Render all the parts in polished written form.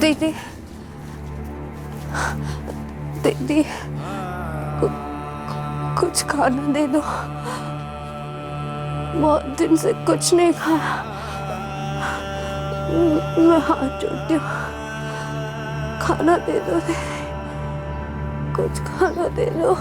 दीदी दीदी कुछ खाना दे दो, बहुत दिन से कुछ नहीं खाया। मैं हाथ जोड़ती हूँ, खाना दे दो दीदी, कुछ खाना दे दो।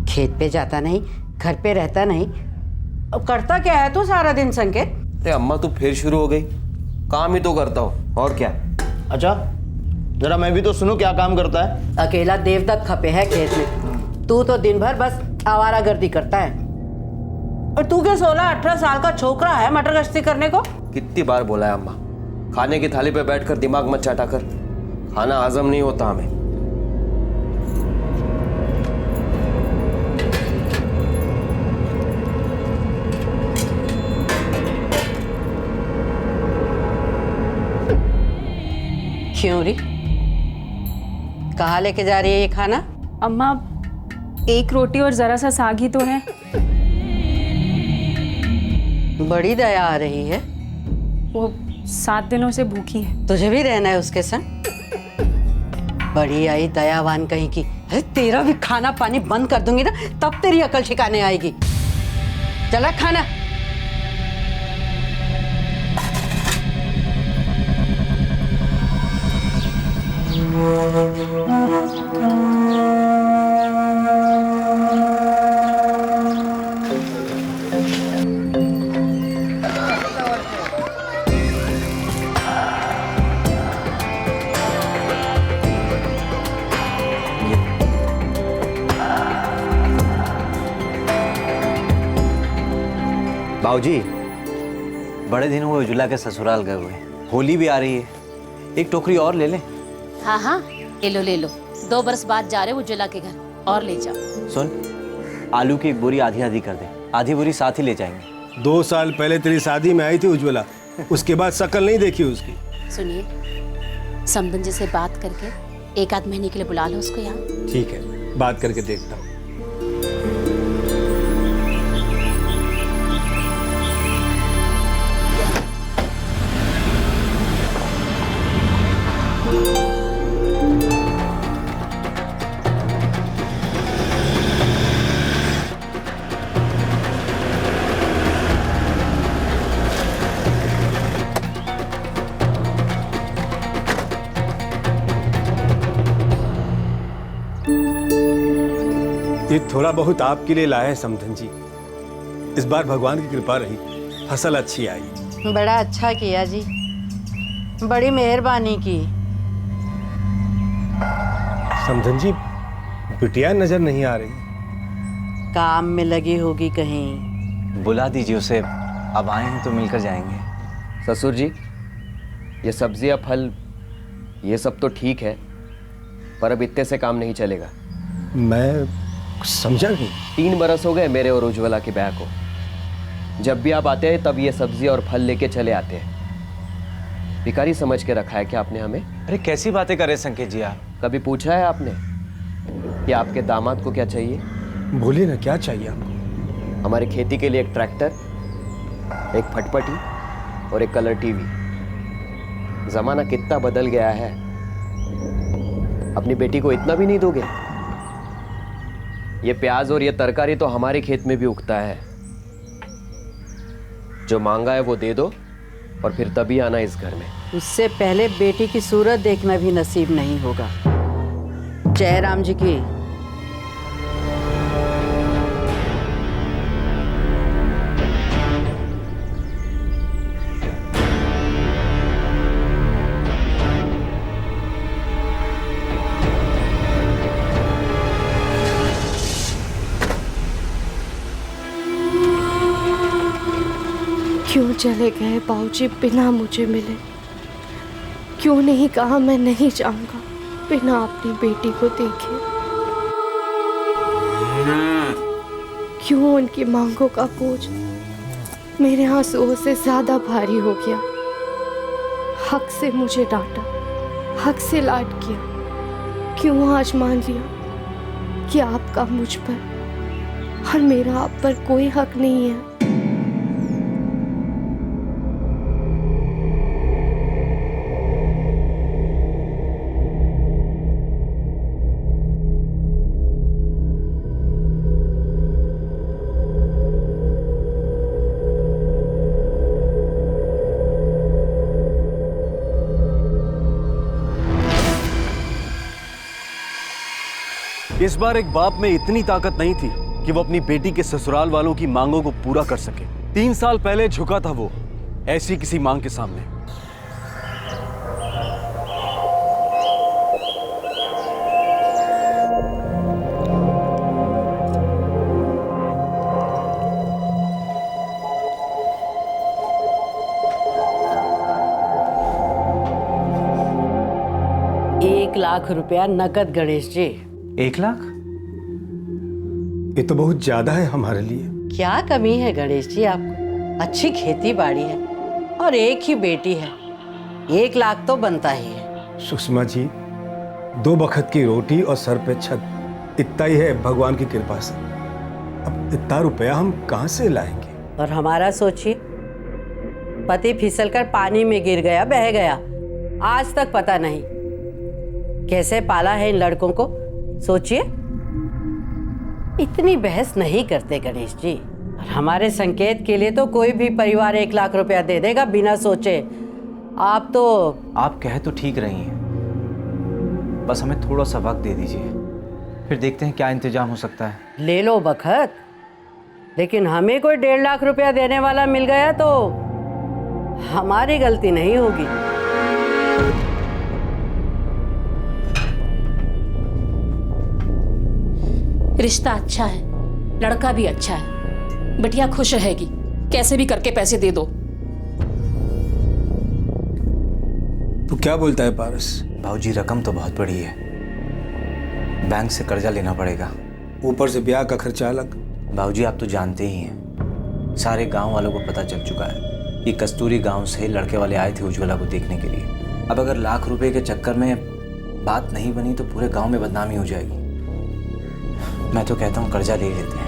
खेत पे जाता नहीं, घर पे रहता नहीं, अब करता क्या है तू सारा दिन संकेत? अरे अम्मा तू फिर शुरू हो गई, काम ही तो करता हूँ और क्या। अच्छा जरा मैं भी तो सुनूं क्या काम करता है। अकेला देवदत्त खपे है खेत में, तू तो दिन भर बस आवारागर्दी करता है। और तू क्या 16-18 साल का छोकरा है मटर गश्ती करने को? कितनी बार बोला है अम्मा, खाने की थाली पे बैठकर दिमाग मत चाटा कर, खाना हजम नहीं होता हमें। क्यों री, कहाँ लेके जा रही है ये खाना? अम्मा, एक रोटी और जरा सा साग ही तो है। बड़ी दया आ रही है। वो 7 दिनों से भूखी है। तुझे भी रहना है उसके संग? बड़ी आई दयावान कहीं की। अरे तेरा भी खाना पानी बंद कर दूंगी ना, तब तेरी अकल ठिकाने आएगी। चला खाना। बाबूजी बड़े दिन हुए उज्ज्वला के ससुराल गए हुए, होली भी आ रही है, एक टोकरी और ले लें। हाँ हाँ ले लो ले लो, 2 बरस बाद जा रहे हो उज्ज्वला के घर, और ले जाओ। सुन, आलू की एक बोरी आधी आधी कर दे, आधी बोरी साथ ही ले जाएंगे। 2 साल पहले तेरी शादी में आई थी उज्ज्वला, उसके बाद शक्ल नहीं देखी उसकी। सुनिए, समदन जी से बात करके 1 आध महीने के लिए बुला लो उसको यहाँ। ठीक है, बात करके देखता हूँ। ये थोड़ा बहुत आपके लिए लाए हैं समधन जी, इस बार भगवान की कृपा रही, फसल अच्छी आई। बड़ा अच्छा किया जी, बड़ी मेहरबानी की। समधन जी, बिटिया नजर नहीं आ रही। काम में लगी होगी कहीं। बुला दीजिए उसे, अब आए हैं तो मिलकर जाएंगे। ससुर जी, ये सब्जियां फल ये सब तो ठीक है, पर अब इतने से काम नहीं चलेगा। मैं कुछ समझा नहीं। 3 बरस हो गए मेरे और उज्ज्वला के ब्याह को। जब भी आप आते हैं तब ये सब्जी और फल लेके चले आते हैं। भिखारी समझ के रखा है क्या आपने हमें? अरे कैसी बातें कर रहे संकेत जी आप? कभी पूछा है आपने कि आपके दामाद को क्या चाहिए? बोलिए ना, क्या चाहिए आपको? हमारी खेती के लिए एक ट्रैक्टर, एक फटफटी और एक कलर टीवी। जमाना कितना बदल गया है, अपनी बेटी को इतना भी नहीं दोगे? ये प्याज और ये तरकारी तो हमारे खेत में भी उगता है। जो मांगा है वो दे दो और फिर तभी आना इस घर में। उससे पहले बेटी की सूरत देखना भी नसीब नहीं होगा। जय राम जी की। क्यों चले गए बाबूजी बिना मुझे मिले? क्यों नहीं कहा मैं नहीं जाऊंगा बिना अपनी बेटी को देखे? क्यों उनकी मांगों का बोझ मेरे आंसुओं से ज्यादा भारी हो गया? हक से मुझे डांटा, हक से लाड किया। क्यों आज मान लिया कि आपका मुझ पर और मेरा आप पर कोई हक नहीं है? इस बार एक बाप में इतनी ताकत नहीं थी कि वो अपनी बेटी के ससुराल वालों की मांगों को पूरा कर सके। 3 साल पहले झुका था वो ऐसी किसी मांग के सामने। ₹1,00,000 नकद गणेश जी। 1 लाख? ये तो बहुत ज्यादा है हमारे लिए। क्या कमी है गणेश जी आपको? अच्छी खेती बाड़ी है और एक ही बेटी है, 1 लाख तो बनता ही है। सुषमा जी, 2 बखत की रोटी और सर पे छत, इतना ही है भगवान की कृपा से। अब इतना रुपया हम कहाँ से लाएंगे? और हमारा सोचिए, पति फिसलकर पानी में गिर गया, बह गया, आज तक पता नहीं कैसे पाला है इन लड़कों को। सोचिए, इतनी बहस नहीं करते गणेश जी। और हमारे संकेत के लिए तो कोई भी परिवार 1 लाख रुपया दे देगा बिना सोचे। आप तो आप कह तो ठीक रही हैं, बस हमें थोड़ा सा वक्त दे दीजिए, फिर देखते हैं क्या इंतजाम हो सकता है। ले लो बखत, लेकिन हमें कोई 1.5 लाख रुपया देने वाला मिल गया तो हमारी गलती नहीं होगी। रिश्ता अच्छा है, लड़का भी अच्छा है, बिटिया खुश रहेगी। कैसे भी करके पैसे दे दो। तू क्या बोलता है पारस? भाऊजी, रकम तो बहुत बड़ी है, बैंक से कर्जा लेना पड़ेगा, ऊपर से ब्याह का खर्चा अलग। भाऊजी आप तो जानते ही हैं, सारे गांव वालों को पता चल चुका है कि कस्तूरी गांव से लड़के वाले आए थे उज्ज्वला को देखने के लिए। अब अगर लाख रुपए के चक्कर में बात नहीं बनी तो पूरे गांव में बदनामी हो जाएगी। मैं तो कहता हूँ कर्जा ले लेते हैं।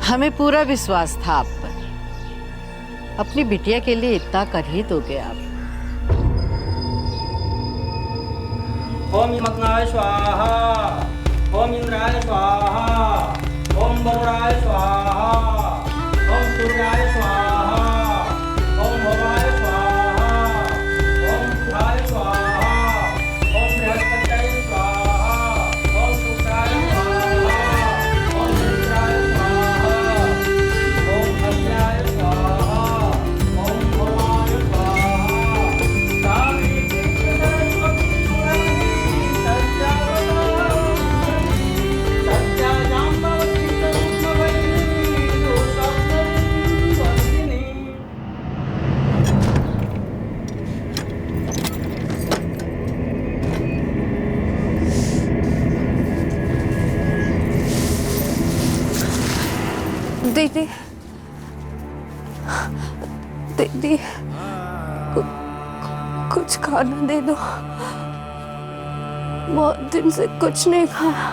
हमें पूरा विश्वास था आप पर, अपनी बिटिया के लिए इतना कर ही दोगे आप। ओम यमकनाय स्वाहा, ओम इंद्राय स्वाहा, ओम वरुणाय स्वाहा, ओम सूर्याय स्वाहा, ओम भवाय स्वाहा, ओम बुधाय स्वाहा, ओम बृहस्पतये स्वाहा, ओम शुक्राय स्वाहा, ओम मित्राय स्वाहा, ओम अग्न्याय स्वाहा, ओम भवाय स्वाहा। सावित्री सरस्वती सत्याजाम्बवती तरुणवैरी दोषात्मवती दीदी, दीदी, कुछ खाना दे दो। बहुत दिन से कुछ नहीं खाया।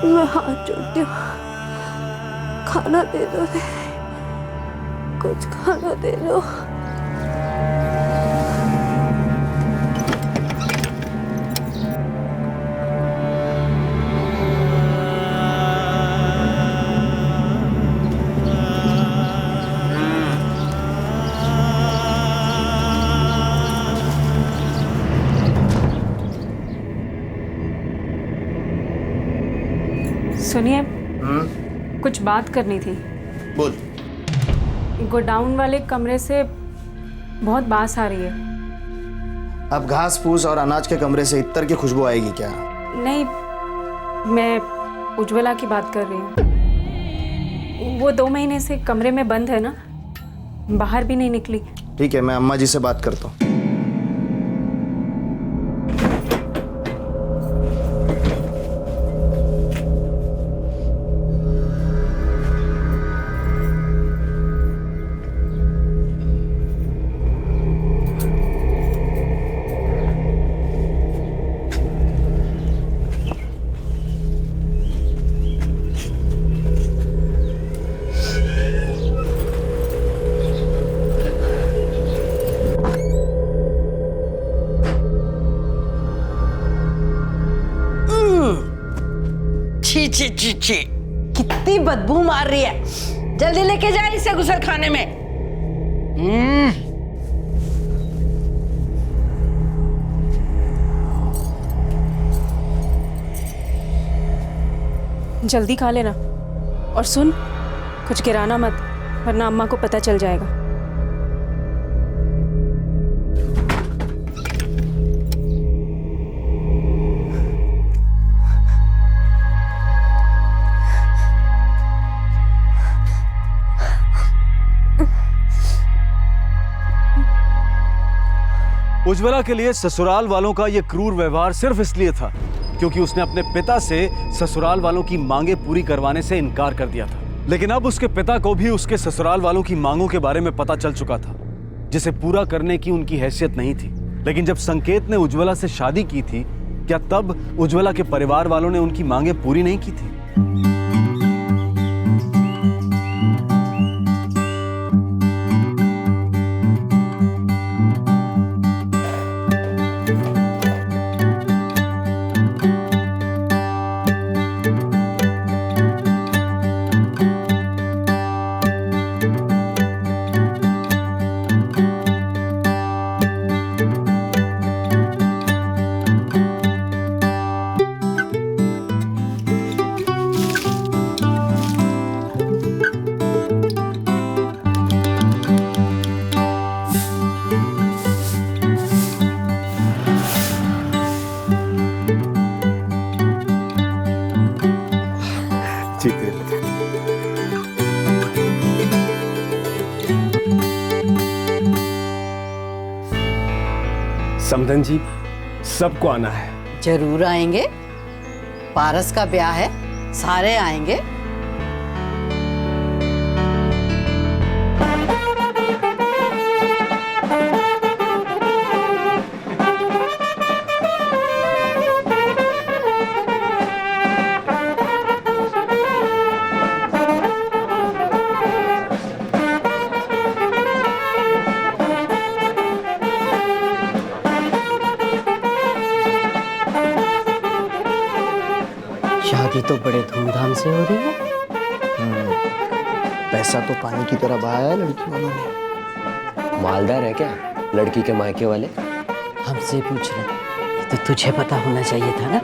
मैं हाथ जोड़ती हूँ, खाना दे दो दीदी, कुछ खाना दे दो। सुनिए, कुछ बात करनी थी। बोल। गोडाउन वाले कमरे से बहुत बास आ रही है। अब घास फूस और अनाज के कमरे से इत्तर की खुशबू आएगी क्या? नहीं, मैं उज्ज्वला की बात कर रही हूँ। वो 2 महीने से कमरे में बंद है ना, बाहर भी नहीं निकली। ठीक है, मैं अम्मा जी से बात करता हूँ। छी छी छी छी, कितनी बदबू मार रही है। जल्दी लेके जा इसे गुसल खाने में। जल्दी खा लेना। और सुन, कुछ गिराना मत, वरना अम्मा को पता चल जाएगा। उज्ज्वला के लिए ससुराल वालों का यह क्रूर व्यवहार सिर्फ इसलिए था क्योंकि उसने अपने पिता से ससुराल वालों की मांगे पूरी करवाने से इनकार कर दिया था। लेकिन अब उसके पिता को भी उसके ससुराल वालों की मांगों के बारे में पता चल चुका था, जिसे पूरा करने की उनकी हैसियत नहीं थी। लेकिन जब संकेत ने उज्ज्वला से शादी की थी, क्या तब उज्ज्वला के परिवार वालों ने उनकी मांगे पूरी नहीं की थी? ठीक है। समधन जी, सबको आना है। जरूर आएंगे, पारस का ब्याह है, सारे आएंगे। शादी तो बड़े धूमधाम से हो रही है। पैसा तो पानी की तरह बहाया है लड़की वालों ने। मालदार है क्या लड़की के मायके वाले? हमसे पूछ रहे, ये तो तुझे पता होना चाहिए था ना।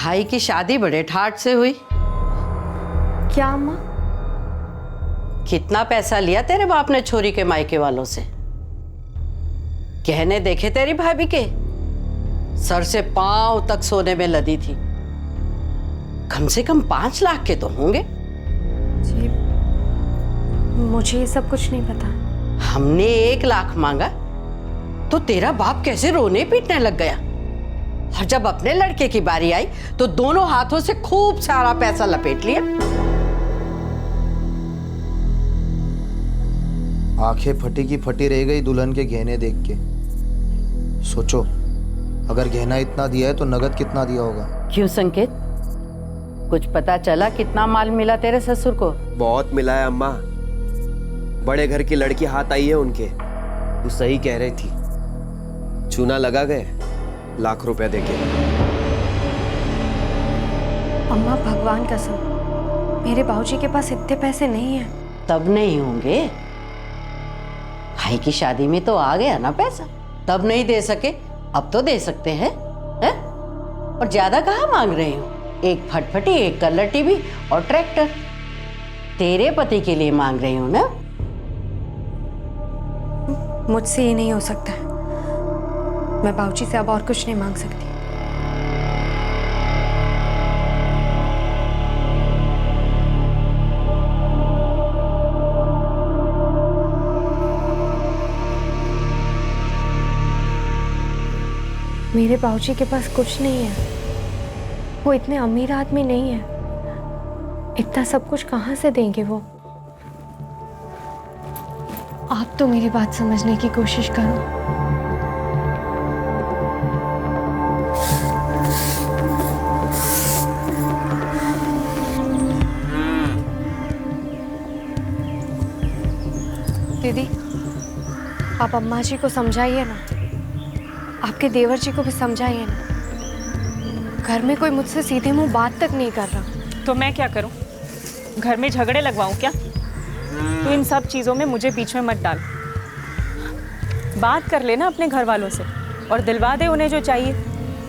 भाई की शादी बड़े ठाट से हुई। क्या अम्मा? कितना पैसा लिया तेरे बाप ने छोरी के मायके वालों से? गहने देखे तेरी भाभी के? सर से पांव तक सोने में लदी थी। कम से कम 5 लाख के तो होंगे। जी मुझे ये सब कुछ नहीं पता। हमने 1 लाख मांगा तो तेरा बाप कैसे रोने पीटने लग गया। और जब अपने लड़के की बारी आई तो दोनों हाथों से खूब सारा पैसा लपेट लिया। आंखें फटी की फटी रह गई दुल्हन के गहने देख के। सोचो, अगर गहना इतना दिया है तो नगद कितना दिया होगा। क्यों संकेत, कुछ पता चला कितना माल मिला तेरे ससुर को? बहुत मिला है अम्मा। बड़े घर की लड़की हाथ आई है उनके। तू सही कह रही थी, चूना लगा गए लाख रुपया देके। अम्मा भगवान कसम, मेरे बाबूजी के पास इतने पैसे नहीं हैं। तब नहीं होंगे, भाई की शादी में तो आ गया ना पैसा। तब नहीं दे सके, अब तो दे सकते हैं, हैं? और ज्यादा कहाँ मांग रहे हो? एक फटफटी, एक कलर टीवी और ट्रैक्टर तेरे पति के लिए मांग रही हूँ ना। मुझसे ये नहीं हो सकता है। मैं बाबूजी से अब और कुछ नहीं मांग सकती। मेरे बाबूजी के पास कुछ नहीं है। वो इतने अमीर आदमी नहीं है। इतना सब कुछ कहाँ से देंगे वो? आप तो मेरी बात समझने की कोशिश करो। दीदी, आप अम्मा जी को समझाइए ना, आपके देवर जी को भी समझाइए ना। घर में कोई मुझसे सीधे मुंह बात तक नहीं कर रहा। तो मैं क्या करूं? घर में झगड़े लगवाऊं क्या? तो इन सब चीज़ों में मुझे बीच में मत डाल। बात कर लेना अपने घर वालों से और दिलवा दे उन्हें जो चाहिए,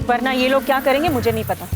वरना ये लोग क्या करेंगे मुझे नहीं पता।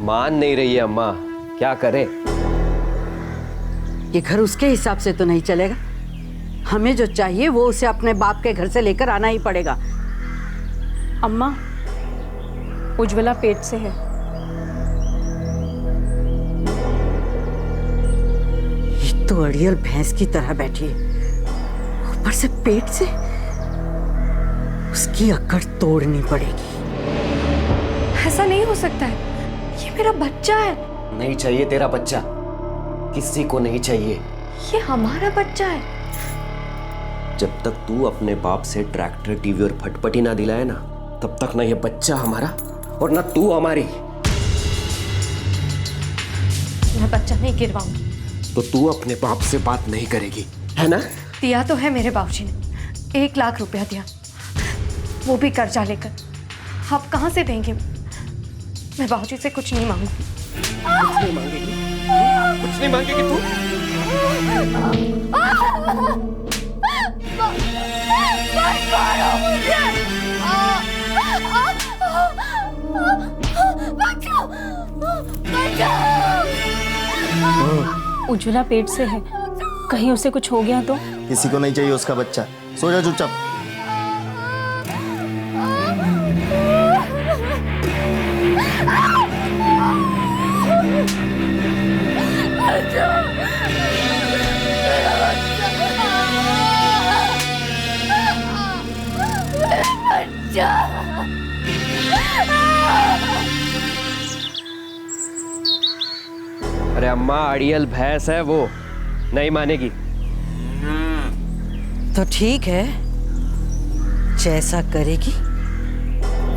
मान नहीं रही है अम्मा, क्या करे? ये घर उसके हिसाब से तो नहीं चलेगा। हमें जो चाहिए वो उसे अपने बाप के घर से लेकर आना ही पड़ेगा। अम्मा, उज्ज्वला पेट से है। ये तो अड़ियल भैंस की तरह बैठी है, ऊपर से पेट से। उसकी अकड़ तोड़नी पड़ेगी। ऐसा नहीं हो सकता है, ये मेरा बच्चा है। नहीं चाहिए तेरा बच्चा, किसी को नहीं चाहिए। ये हमारा बच्चा है। जब तक तू अपने बाप से ट्रैक्टर, टीवी और फटपटी ना दिलाए ना, तब तक ना ये बच्चा हमारा और ना तू हमारी। मैं बच्चा नहीं गिरवाऊंगी। तो तू अपने बाप से बात नहीं करेगी, है ना? दिया तो है मेरे बाबूजी ने, 1 लाख रुपया दिया, वो भी कर्जा लेकर। आप कहाँ से देंगे? मैं बाबूजी से कुछ नहीं मांगूंगी। कुछ नहीं मांगेगी? कुछ नहीं मांगेगी तू? उज्ज्वला पेट से है, कहीं उसे कुछ हो गया तो? किसी को नहीं चाहिए उसका बच्चा। सो जा चुपचाप। अरे अम्मा अड़ियल भैंस है वो, नहीं मानेगी। तो ठीक है, जैसा करेगी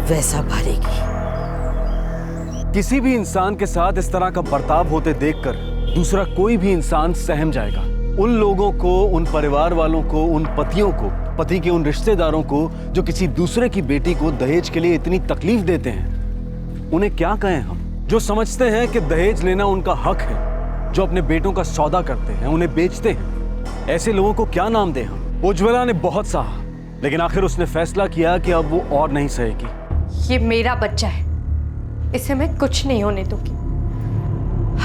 वैसा भरेगी। किसी भी इंसान के साथ इस तरह का बर्ताव होते देखकर दूसरा कोई भी इंसान सहम जाएगा। उन लोगों को, उन परिवार वालों को, उन पतियों को, पति के उन रिश्तेदारों को जो किसी दूसरे की बेटी को दहेज के लिए इतनी तकलीफ देते हैं, उन्हें क्या कहें हम? जो समझते हैं कि दहेज लेना उनका हक है, जो अपने बेटों का सौदा करते हैं, उन्हें बेचते हैं, ऐसे लोगों को क्या नाम दें हम? उज्ज्वला ने बहुत सहा, लेकिन आखिर उसने फैसला किया कि अब वो और नहीं सहेगी। ये मेरा बच्चा है, इसे मैं कुछ नहीं होने दूंगी।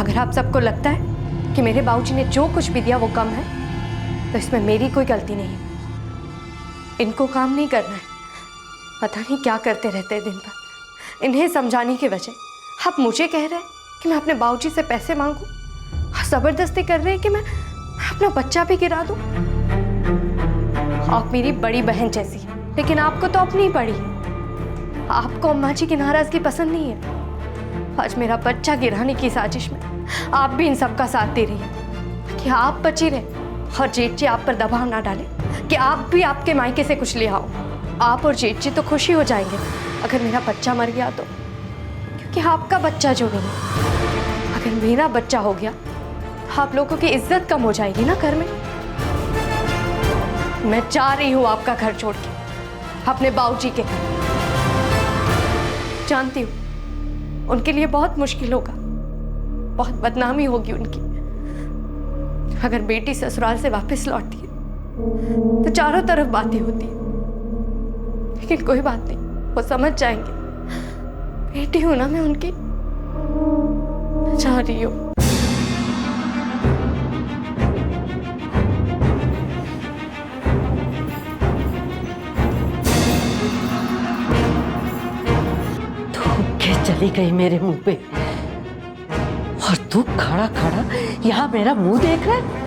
अगर आप सबको लगता है कि मेरे बाबूजी ने जो कुछ भी दिया वो कम है, तो इसमें मेरी कोई गलती नहीं है। इनको काम नहीं करना है, पता नहीं क्या करते रहते हैं दिन भर। इन्हें समझाने की वजह आप मुझे कह रहे हैं कि मैं अपने बाबूजी से पैसे मांगूं, जबरदस्ती कर रहे हैं कि मैं अपना बच्चा भी गिरा दूं। आप मेरी बड़ी बहन जैसी है, लेकिन आपको तो अपनी ही पड़ी है। आपको अम्मा जी की नाराजगी पसंद नहीं है। आज मेरा बच्चा गिराने की साजिश में आप भी इन सब का साथ दे रही है कि आप बची रहे और जेठ जी आप पर दबाव ना डाले कि आप भी आपके मायके से कुछ ले आओ। आप और जेठ जी तो खुशी हो जाएंगे अगर मेरा बच्चा मर गया तो, क्योंकि आपका बच्चा जो नहीं है। अगर मेरा बच्चा हो गया तो आप लोगों की इज्जत कम हो जाएगी ना घर में। मैं जा रही हूँ आपका घर छोड़ के, अपने बाबूजी के घर। जानती हूँ उनके लिए बहुत मुश्किल होगा, बहुत बदनामी होगी उनकी। अगर बेटी ससुराल से वापस लौटती है तो चारों तरफ बातें होती है, लेकिन कोई बात नहीं, वो समझ जाएंगे। बेटी हूं ना मैं उनकी, जा रही हूँ। चली गई मेरे मुंह पे, और तू खड़ा खड़ा यहाँ मेरा मुंह देख रहा है।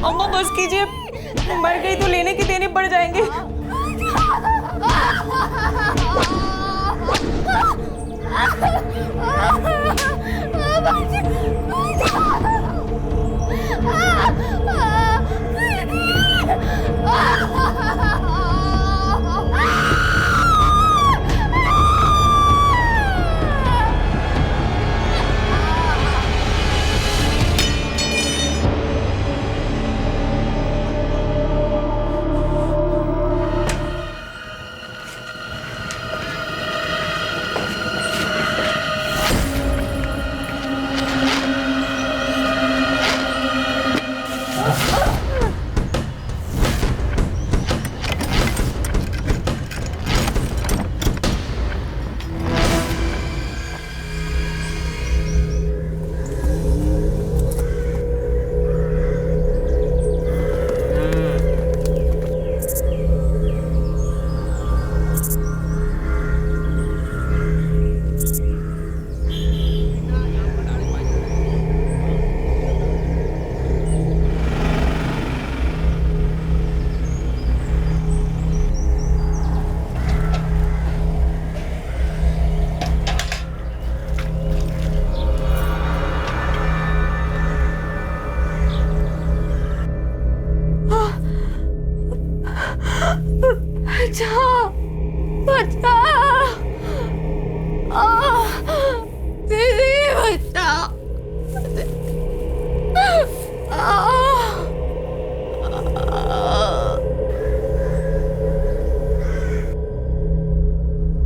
अम्मा बस कीजिए, मर गई तो लेने की देने पड़ जाएंगे।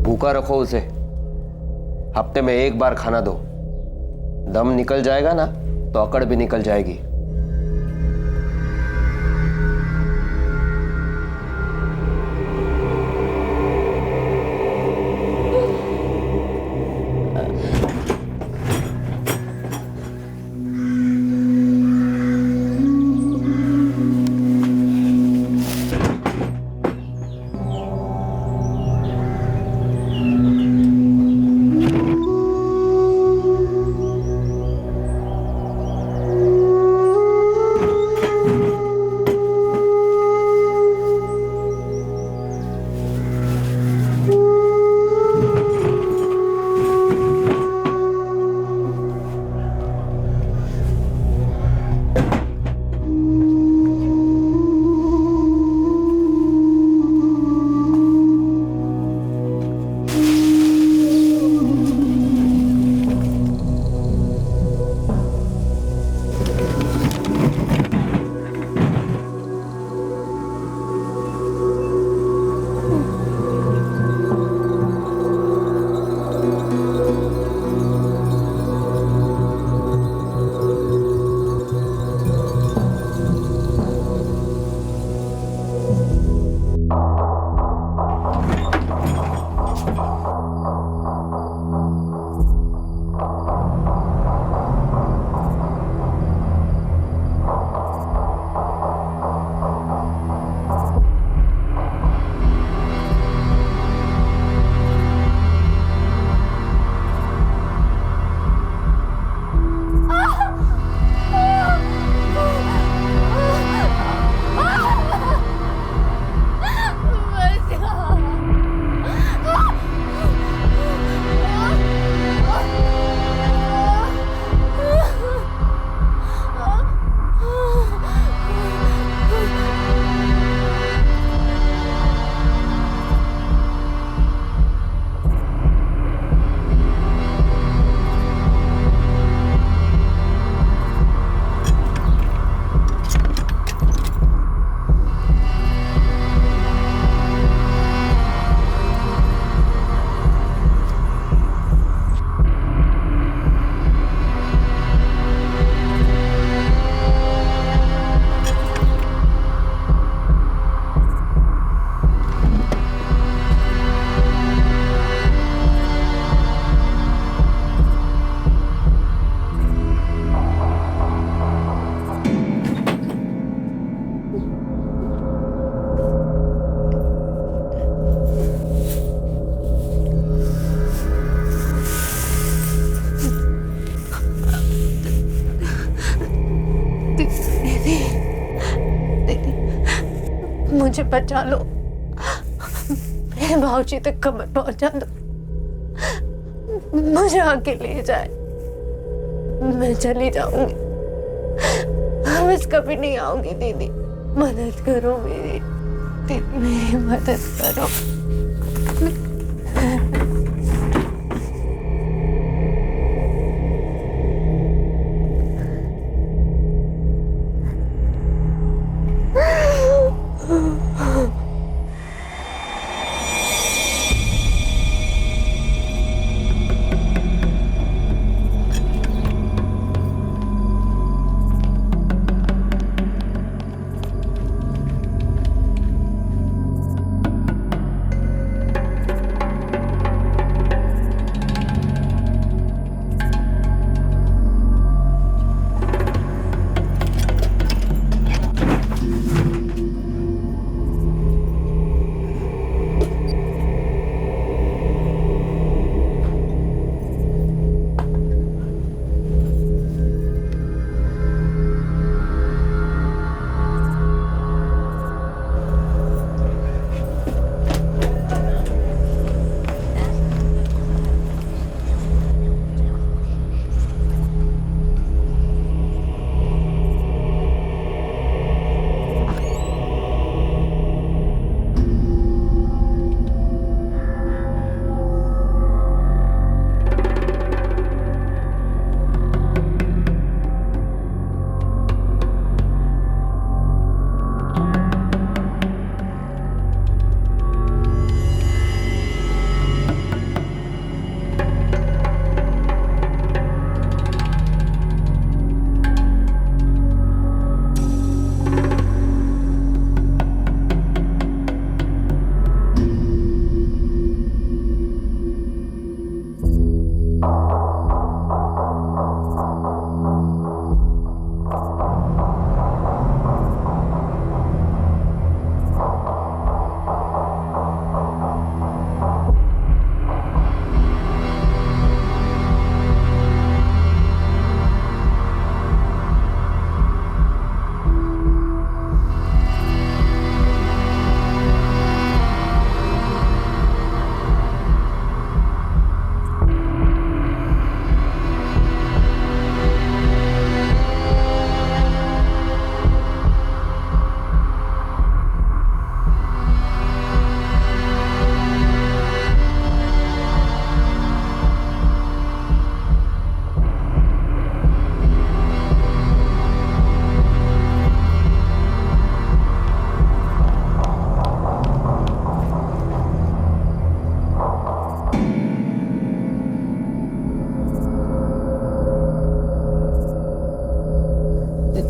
भूखा रखो उसे, हफ्ते में एक बार खाना दो। दम निकल जाएगा ना तो अकड़ भी निकल जाएगी। मुझे बचा लो, मेरे भाऊजी तक खबर पहुंचा दो, मुझे आके ले जाए, मैं चली जाऊंगी, बस कभी नहीं आऊंगी। दीदी मदद करो मेरी, दीदी मेरी मदद करो।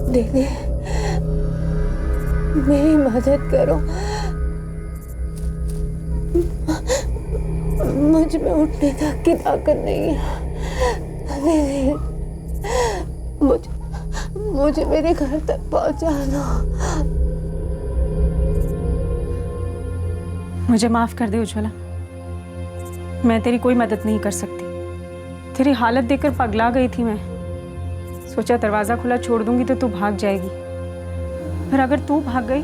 दीदी मेरी मदद करो, मुझ में उठने तक की ताकत नहीं है। दीदी मुझे मेरे घर तक पहुंचा दो। मुझे माफ कर दे उज्ज्वला, मैं तेरी कोई मदद नहीं कर सकती। तेरी हालत देखकर पगला गई थी मैं। सोचा दरवाजा खुला छोड़ दूंगी तो तू भाग जाएगी, पर अगर तू भाग गई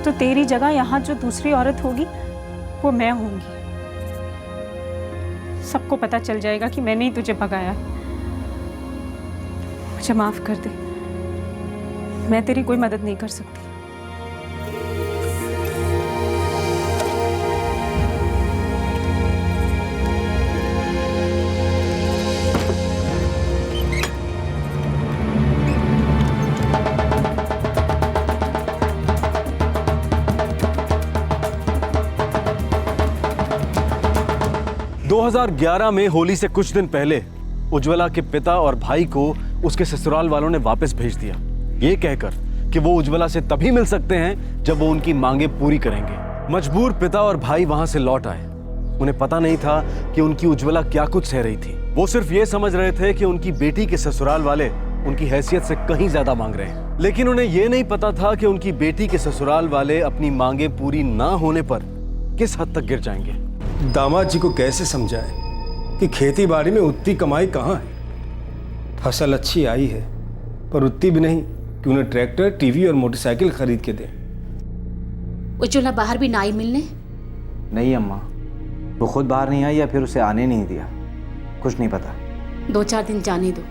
तो तेरी जगह यहाँ जो दूसरी औरत होगी वो मैं होंगी। सबको पता चल जाएगा कि मैंने ही तुझे भगाया है। मुझे माफ कर दे, मैं तेरी कोई मदद नहीं कर सकती। 2011 में होली से कुछ दिन पहले उज्ज्वला के पिता और भाई को उसके ससुराल वालों ने वापस भेज दिया, ये कहकर कि वो उज्ज्वला से तभी मिल सकते हैं जब वो उनकी मांगे पूरी करेंगे। मजबूर पिता और भाई वहां से लौट आए। उन्हें पता नहीं था कि उनकी उज्ज्वला क्या कुछ सह रही थी। वो सिर्फ ये समझ रहे थे कि उनकी बेटी के ससुराल वाले उनकी हैसियत से कहीं ज्यादा मांग रहे हैं, लेकिन उन्हें यह नहीं पता था कि उनकी बेटी के ससुराल वाले अपनी मांगे पूरी ना होने पर किस हद तक गिर जाएंगे। दामाद जी को कैसे समझाए कि खेती बाड़ी में उतनी कमाई कहाँ है। फसल अच्छी आई है पर उतनी भी नहीं कि उन्हें ट्रैक्टर, टीवी और मोटरसाइकिल खरीद के दें। उज्ज्वला बाहर भी ना आई मिलने? नहीं अम्मा, वो खुद बाहर नहीं आई या फिर उसे आने नहीं दिया, कुछ नहीं पता। 2-4 दिन जाने दो।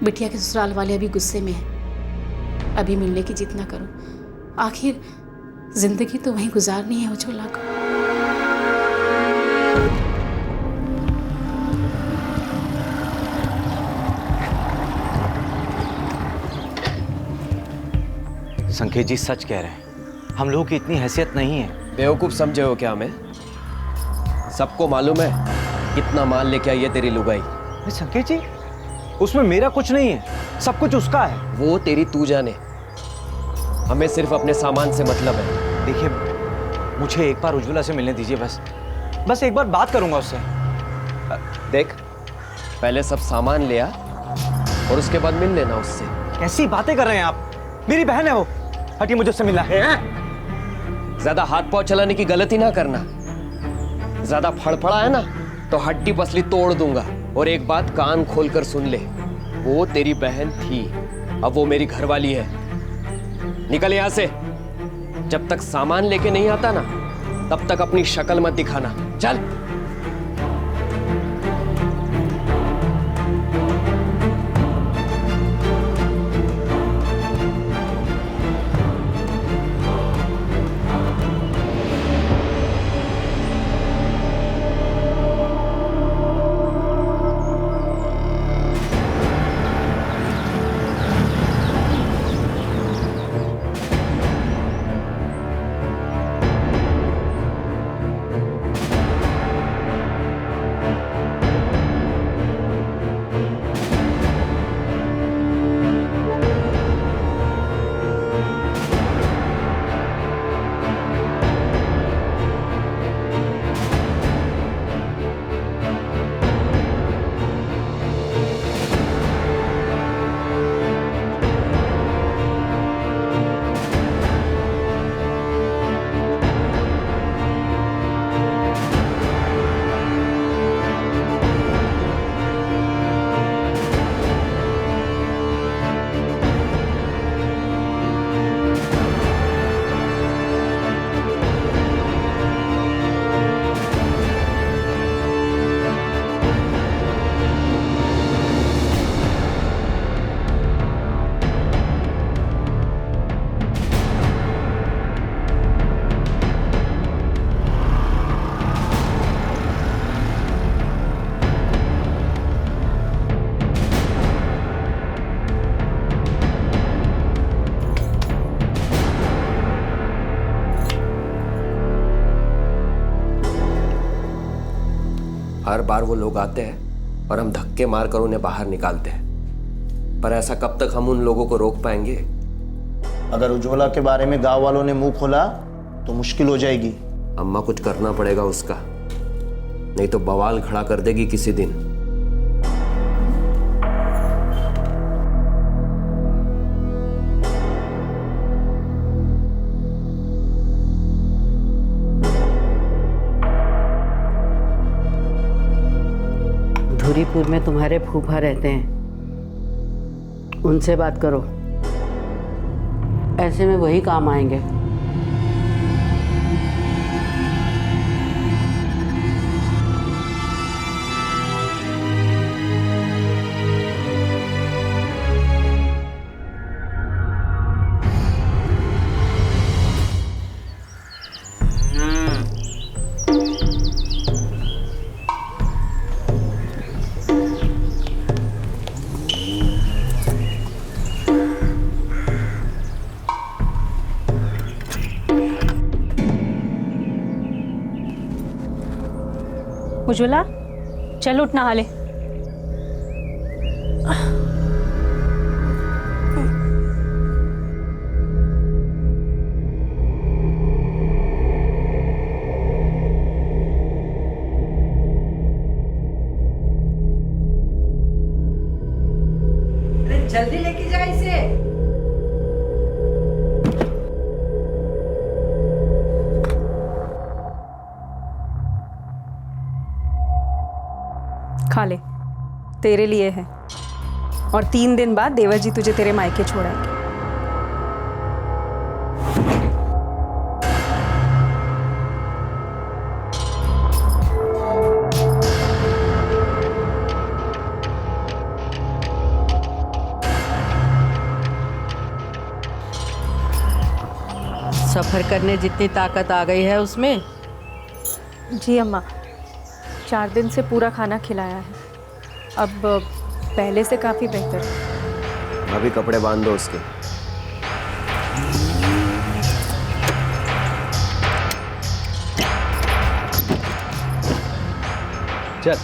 बिटिया के ससुराल वाले अभी गुस्से में हैं। अभी मिलने की जिद ना करो, आखिर जिंदगी तो वहीं गुजारनी है उज्ज्वला को। संकेत जी सच कह रहे हैं, हम लोगों की इतनी हैसियत नहीं है। बेवकूफ समझे हो क्या हमें? सबको मालूम है कितना माल लेके आई है तेरी लुगाई। अरे संकेत जी, उसमें मेरा कुछ नहीं है, सब कुछ उसका है। वो तेरी तू जाने, हमें सिर्फ अपने सामान से मतलब है। देखिए, मुझे एक बार उज्ज्वला से मिलने दीजिए, बस एक बार बात करूंगा उससे। देख, पहले सब सामान ले आ और उसके बाद मिल लेना उससे। कैसी बातें कर रहे हैं आप? मेरी बहन है वो, हटिए, मुझे उससे मिलना है। ज्यादा हाथ पांव चलाने की गलती ना करना, ज्यादा फड़फड़ा है ना तो हड्डी पसली तोड़ दूंगा। और एक बात कान खोलकर सुन ले, वो तेरी बहन थी, अब वो मेरी घरवाली है। निकल यहां से। जब तक सामान लेके नहीं आता ना, तब तक अपनी शक्ल मत दिखाना। चल। हर बार वो लोग आते हैं और हम धक्के मारकर उन्हें बाहर निकालते हैं, पर ऐसा कब तक हम उन लोगों को रोक पाएंगे? अगर उज्ज्वला के बारे में गांव वालों ने मुंह खोला तो मुश्किल हो जाएगी। अम्मा, कुछ करना पड़ेगा उसका, नहीं तो बवाल खड़ा कर देगी किसी दिन। धुरीपुर में तुम्हारे फूफा रहते हैं, उनसे बात करो, ऐसे में वही काम आएंगे। उज्ज्वला, चल उठ, नहा ले। जल्दी लेके जा इसे। खा ले, तेरे लिए है। और 3 दिन बाद देवर जी तुझे तेरे मायके छोड़ाएंगे। सफर करने जितनी ताकत आ गई है उसमें। जी अम्मा, 4 दिन से पूरा खाना खिलाया है, अब पहले से काफ़ी बेहतर है। अभी कपड़े बांध दो उसके। चल।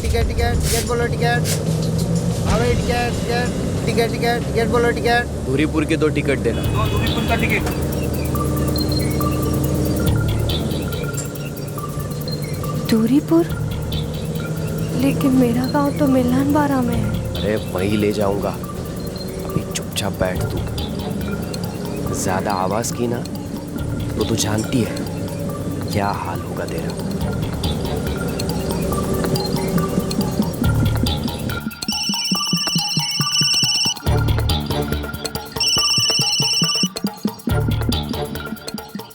टिकट टिकट टिकट बोलो टिकट। हाँ भाई ticket ticket ticket ticket ticket बोलो टिकट। धुरीपुर के 2 टिकट देना। दूरीपुर का टिकट। दूरीपुर? लेकिन मेरा गांव तो मिलान बारा में है। अरे वहीं ले जाऊंगा, अभी चुपचाप बैठ तू। ज्यादा आवाज की ना तो तू जानती है क्या हाल होगा तेरा।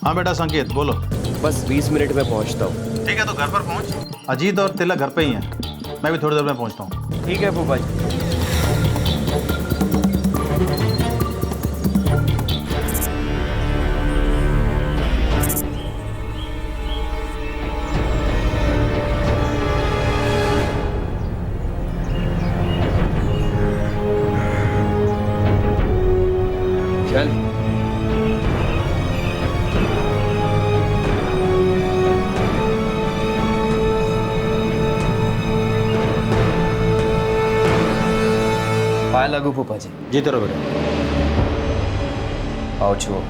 हाँ बेटा संकेत बोलो। बस 20 मिनट में पहुंचता हूँ। ठीक है तो घर पर पहुंच। अजीत और तिलक घर पे ही हैं, मैं भी थोड़ी देर में पहुंचता हूँ। ठीक है फूफा जी। चल। पाया लागू फूफा जी। जीते रहो बेटा। आओ छुओ।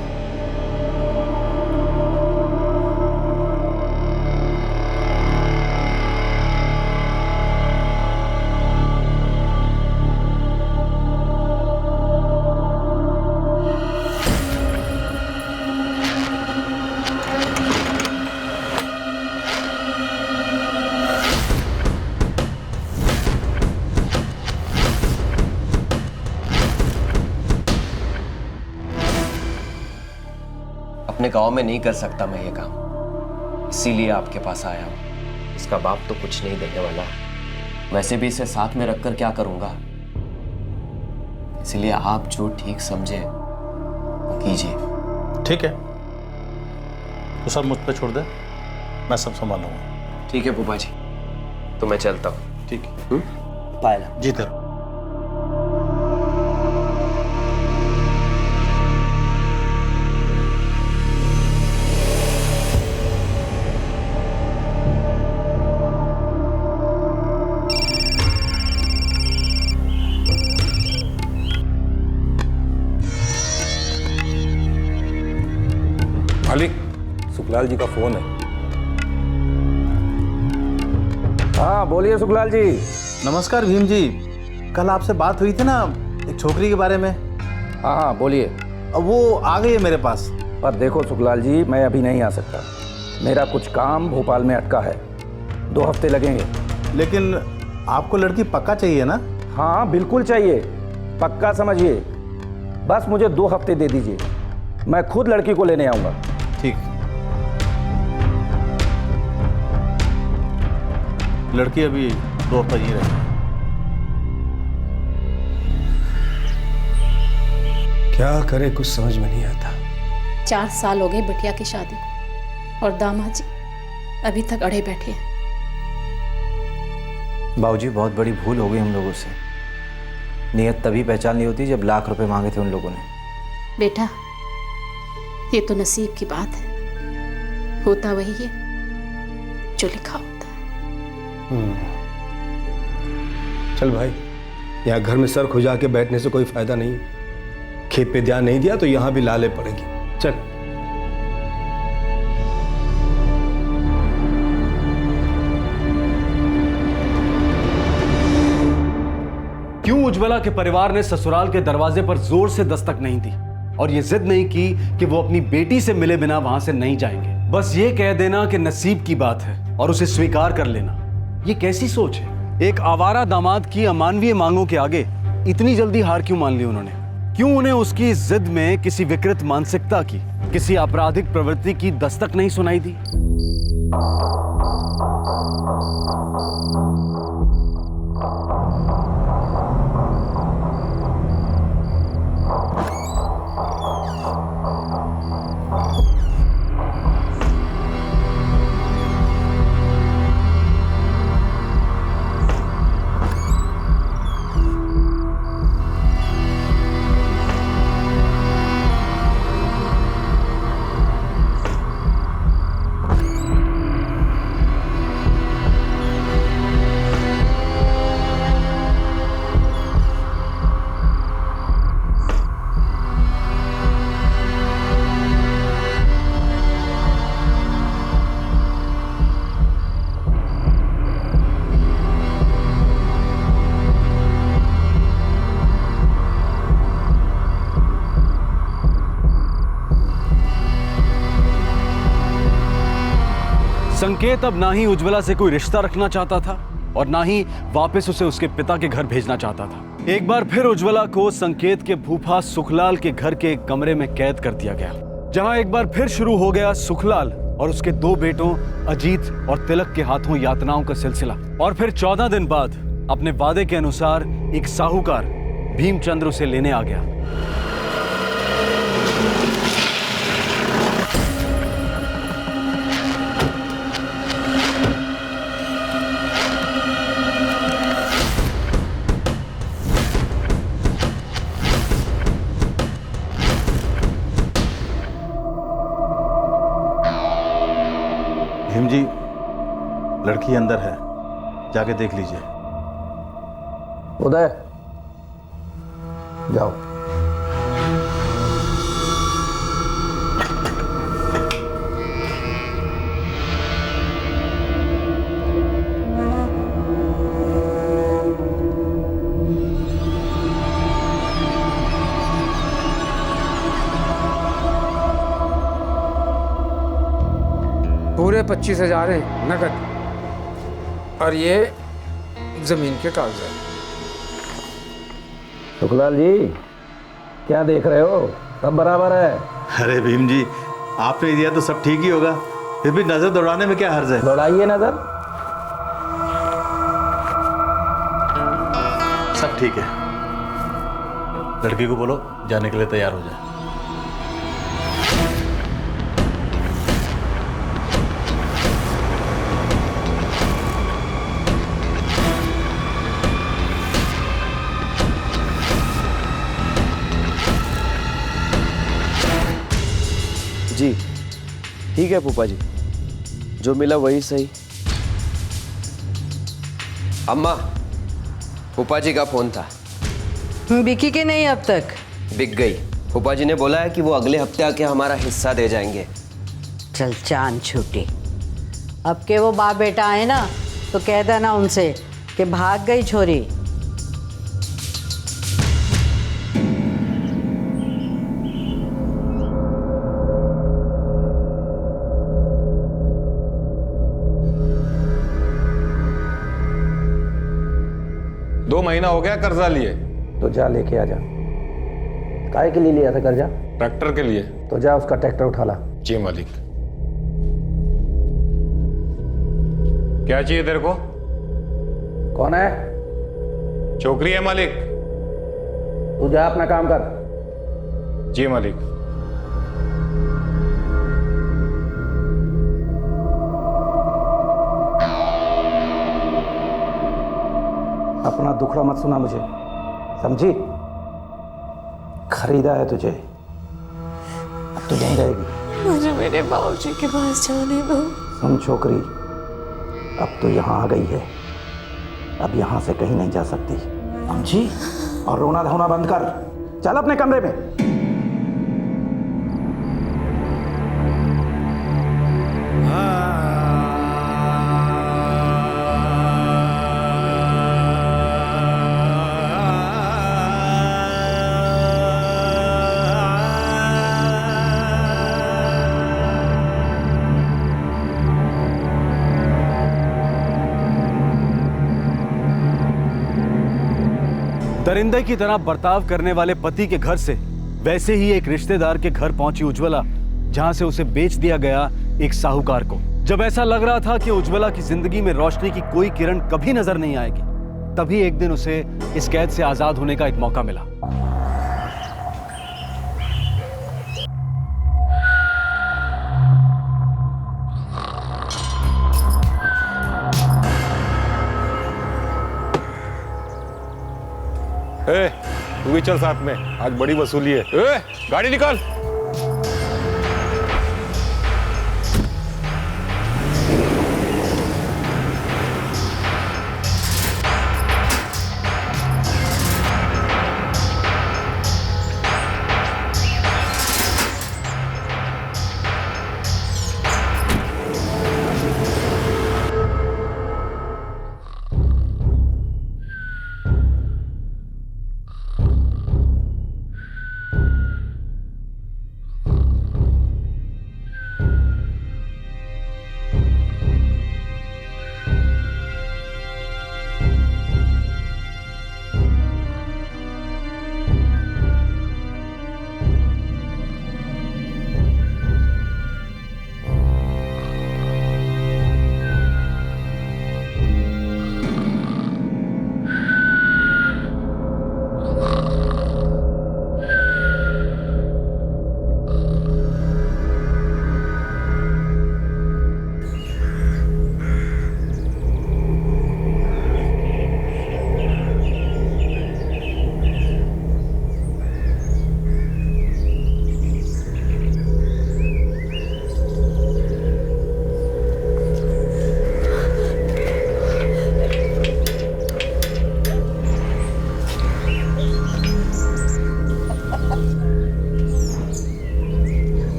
अपने गांव में नहीं कर सकता मैं ये काम, इसीलिए आपके पास आया हूं। इसका बाप तो कुछ नहीं देने वाला, वैसे भी इसे साथ में रखकर क्या करूंगा, इसलिए आप जो ठीक समझे वो कीजिए। ठीक है तो सब मुझ पे छोड़ दे, मैं सब संभाल लूंगा। ठीक है फूफा जी, तो मैं चलता हूँ। ठीक है पायला। जीते रहो। मालिक, सुखलाल जी का फोन है। हाँ बोलिए सुखलाल जी। नमस्कार भीम जी, कल आपसे बात हुई थी ना एक छोकरी के बारे में। हाँ हाँ बोलिए। अब वो आ गई है मेरे पास। पर देखो सुखलाल जी, मैं अभी नहीं आ सकता, मेरा कुछ काम भोपाल में अटका है, 2 हफ्ते लगेंगे। लेकिन आपको लड़की पक्का चाहिए ना? हाँ बिल्कुल चाहिए, पक्का समझिए। बस मुझे 2 हफ्ते दे दीजिए, मैं खुद लड़की को लेने आऊँगा। ठीक। लड़की अभी 2 हफ्ता ही रहेगी। क्या करे कुछ समझ में नहीं आता। 4 साल हो गए बिटिया की शादी को और दामाद जी अभी तक अड़े बैठे हैं। बाबूजी बहुत बड़ी भूल हो गई हम लोगों से। नियत तभी पहचान ली होती जब लाख रुपए मांगे थे उन लोगों ने। बेटा ये तो नसीब की बात है, होता वही है जो लिखा होता है। चल भाई, यहाँ घर में सर खुजा के बैठने से कोई फायदा नहीं। खेत पे ध्यान नहीं दिया तो यहाँ भी लाले पड़ेगी। चल। क्यों उज्ज्वला के परिवार ने ससुराल के दरवाजे पर जोर से दस्तक नहीं दी और ये जिद नहीं की कि वो अपनी बेटी से मिले बिना वहां से नहीं जाएंगे? बस ये कह देना कि नसीब की बात है और उसे स्वीकार कर लेना। ये कैसी सोच है? एक आवारा दामाद की अमानवीय मांगों के आगे इतनी जल्दी हार क्यों मान ली उन्होंने? क्यों उन्हें उसकी जिद में किसी विकृत मानसिकता की, किसी आपराधिक प्रवृत्ति की दस्तक नहीं सुनाई दी? संकेत अब ना ही उज्ज्वला से कोई रिश्ता रखना चाहता था और ना ही वापस उसे उसके पिता के घर भेजना चाहता था। एक बार फिर उज्ज्वला को संकेत के फूफा सुखलाल के घर के एक कमरे में कैद कर दिया गया, जहां एक बार फिर शुरू हो गया सुखलाल और उसके 2 बेटों अजीत और तिलक के हाथों यातनाओं का सिलसिला। और फिर 14 दिन बाद अपने वादे के अनुसार एक साहूकार भीमचंद्र उसे लेने आ गया। भीम जी, लड़की अंदर है, जाके देख लीजिए। उदय, जाओ। पूरे 25,000 हैं नकद, और ये जमीन के कागजात। सुखलाल जी, क्या देख रहे हो? सब बराबर है। अरे भीम जी, आपने दिया तो सब ठीक ही होगा, फिर भी नजर दौड़ाने में क्या हर्ज है? दौड़ाइए नजर। सब ठीक है। लड़की को बोलो जाने के लिए तैयार हो जाए। जी ठीक है फूफा जी, जो मिला वही सही। अम्मा, फूफा जी का फोन था। बिकी के नहीं अब तक? बिक गई। फूफा जी ने बोला है कि वो अगले हफ्ते आके हमारा हिस्सा दे जाएंगे। चल चांद छूटी। अब के वो बाप बेटा आए ना तो कह देना उनसे कि भाग गई छोरी। दो महीना हो गया कर्जा लिए। तो जा लेके आ जा। काहे के लिए लिया था कर्जा? ट्रैक्टर के लिए। तो जा उसका ट्रैक्टर उठा ला। जी मालिक। क्या चाहिए तेरे को? कौन है? छोकरी है मालिक। तू जा अपना काम कर। जी मालिक। अपना दुखड़ा मत सुना मुझे, समझी? खरीदा है तुझे, अब तो यहीं रहेगी। मुझे मेरे बाबूजी के पास जाने दो। सुन छोकरी, अब तो यहाँ आ गई है, अब यहाँ से कहीं नहीं जा सकती, समझी? और रोना धोना बंद कर, चल अपने कमरे में। परिंदे की तरह बर्ताव करने वाले पति के घर से वैसे ही एक रिश्तेदार के घर पहुंची उज्ज्वला, जहां से उसे बेच दिया गया एक साहूकार को। जब ऐसा लग रहा था कि उज्ज्वला की जिंदगी में रोशनी की कोई किरण कभी नजर नहीं आएगी, तभी एक दिन उसे इस कैद से आजाद होने का एक मौका मिला। ए, तू भी चल साथ में, आज बड़ी वसूली है। ए, गाड़ी निकाल।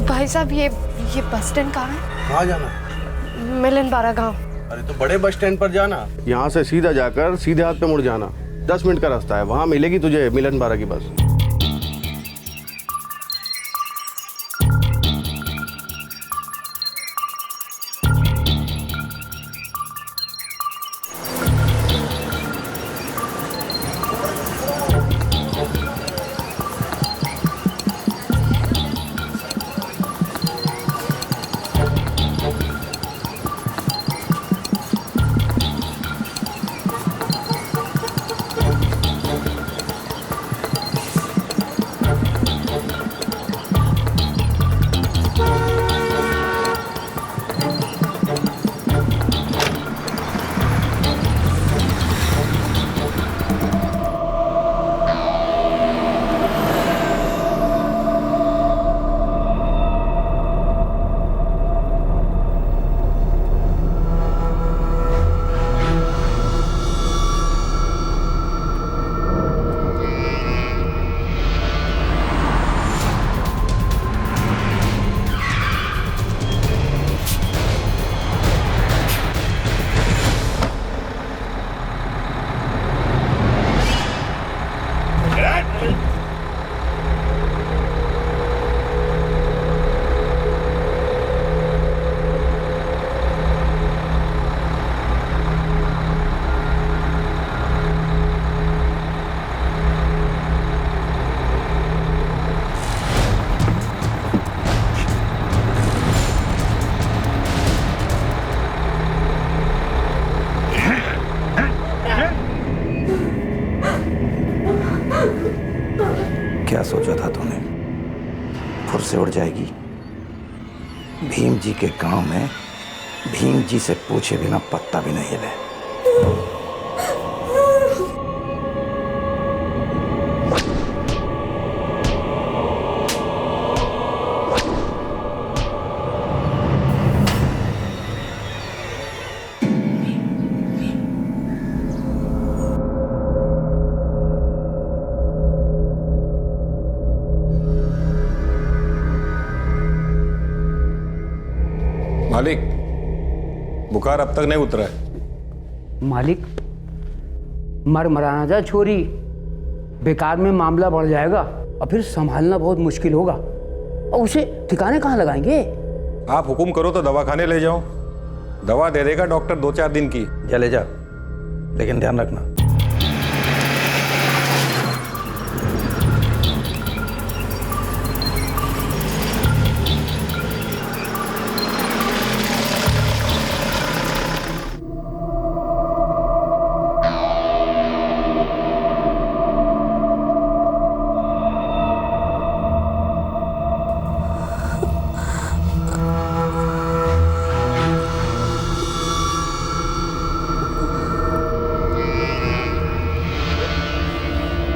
भाई साहब, ये बस स्टैंड कहाँ है? कहाँ जाना है? मिलन बारा गाँव। अरे तो बड़े बस स्टैंड पर जाना, यहाँ से सीधा जाकर सीधे हाथ पे मुड़ जाना। 10 मिनट का रास्ता है, वहाँ मिलेगी तुझे मिलन बारा की बस। क्या सोचा था तूने? फुर से उड़ जाएगी? भीम जी के गांव में भीम जी से पूछे बिना पत्ता भी नहीं हिले। मालिक, बुखार अब तक नहीं उतरा है। मालिक, मर मराना जा छोरी, बेकार में मामला बढ़ जाएगा और फिर संभालना बहुत मुश्किल होगा, और उसे ठिकाने कहाँ लगाएंगे? आप हुक्म करो तो दवाखाने ले जाओ, दवा दे देगा डॉक्टर 2-4 दिन की। जा ले जा, लेकिन ध्यान रखना।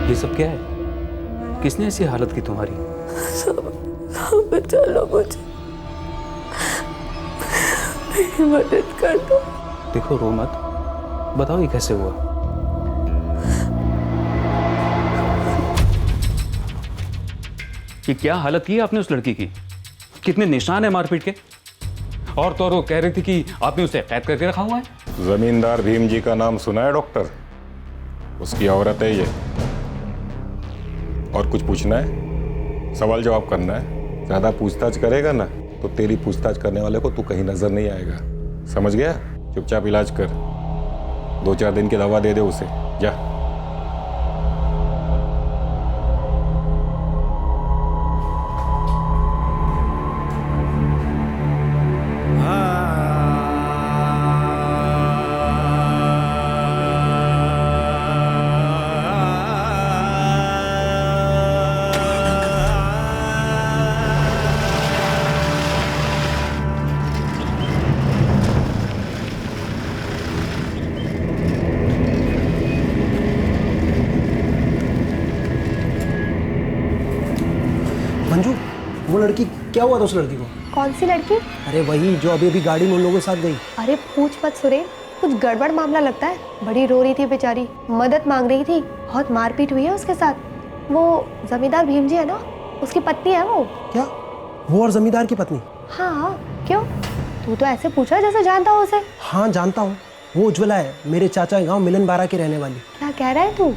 ये सब क्या है? किसने ऐसी हालत की तुम्हारी? बचा लो मुझे, मेरी मदद कर दो। देखो रो मत, बताओ ये कैसे हुआ? ये क्या हालत की है आपने उस लड़की की? कितने निशान है मारपीट के? और तो और वो कह रही थी कि आपने उसे कैद करके रखा हुआ है। जमींदार भीम जी का नाम सुना है डॉक्टर? उसकी औरत है ये। और कुछ पूछना है? सवाल जवाब करना है? ज्यादा पूछताछ करेगा ना तो तेरी पूछताछ करने वाले को तू कहीं नजर नहीं आएगा, समझ गया? चुपचाप इलाज कर, 2-4 दिन की दवा दे दे उसे, जा। मंजू, वो लड़की, क्या हुआ था उस लड़की को? कौन सी लड़की? अरे वही जो अभी अभी गाड़ी में उन लोगों के साथ गई। अरे पूछ मत सुरेन, कुछ गड़बड़ मामला लगता है। बड़ी रो रही थी बेचारी, मदद मांग रही थी, बहुत मारपीट हुई है उसके साथ। वो जमींदार भीम जी है ना, उसकी पत्नी है वो। क्या? वो और जमींदार की पत्नी? हाँ, क्यों? तू तो ऐसे पूछा जैसे जानता हो उसे। हाँ जानता हूँ, वो उज्ज्वला है, मेरे चाचा गाँव मिलन बारा की रहने वाली। क्या कह रहा है तू?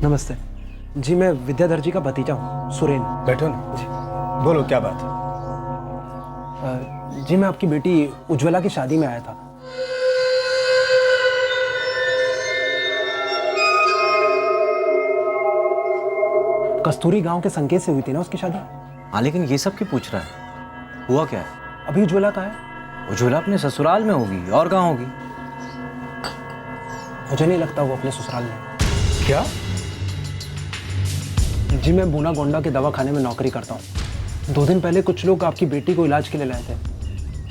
नमस्ते जी, मैं विद्याधर जी का भतीजा हूँ, सुरेन। बैठो ना जी, बोलो क्या बात है? जी मैं आपकी बेटी उज्ज्वला की शादी में आया था। कस्तूरी गांव के संकेत से हुई थी ना उसकी शादी। हाँ लेकिन ये सब क्यों पूछ रहा है? हुआ क्या है? अभी उज्ज्वला कहाँ है? उज्ज्वला अपने ससुराल में होगी, और कहाँ होगी? मुझे नहीं लगता वो अपने ससुराल में। क्या? जी मैं बूना गोंडा के दवाखाने में नौकरी करता हूँ। 2 दिन पहले कुछ लोग आपकी बेटी को इलाज के लिए लाए थे।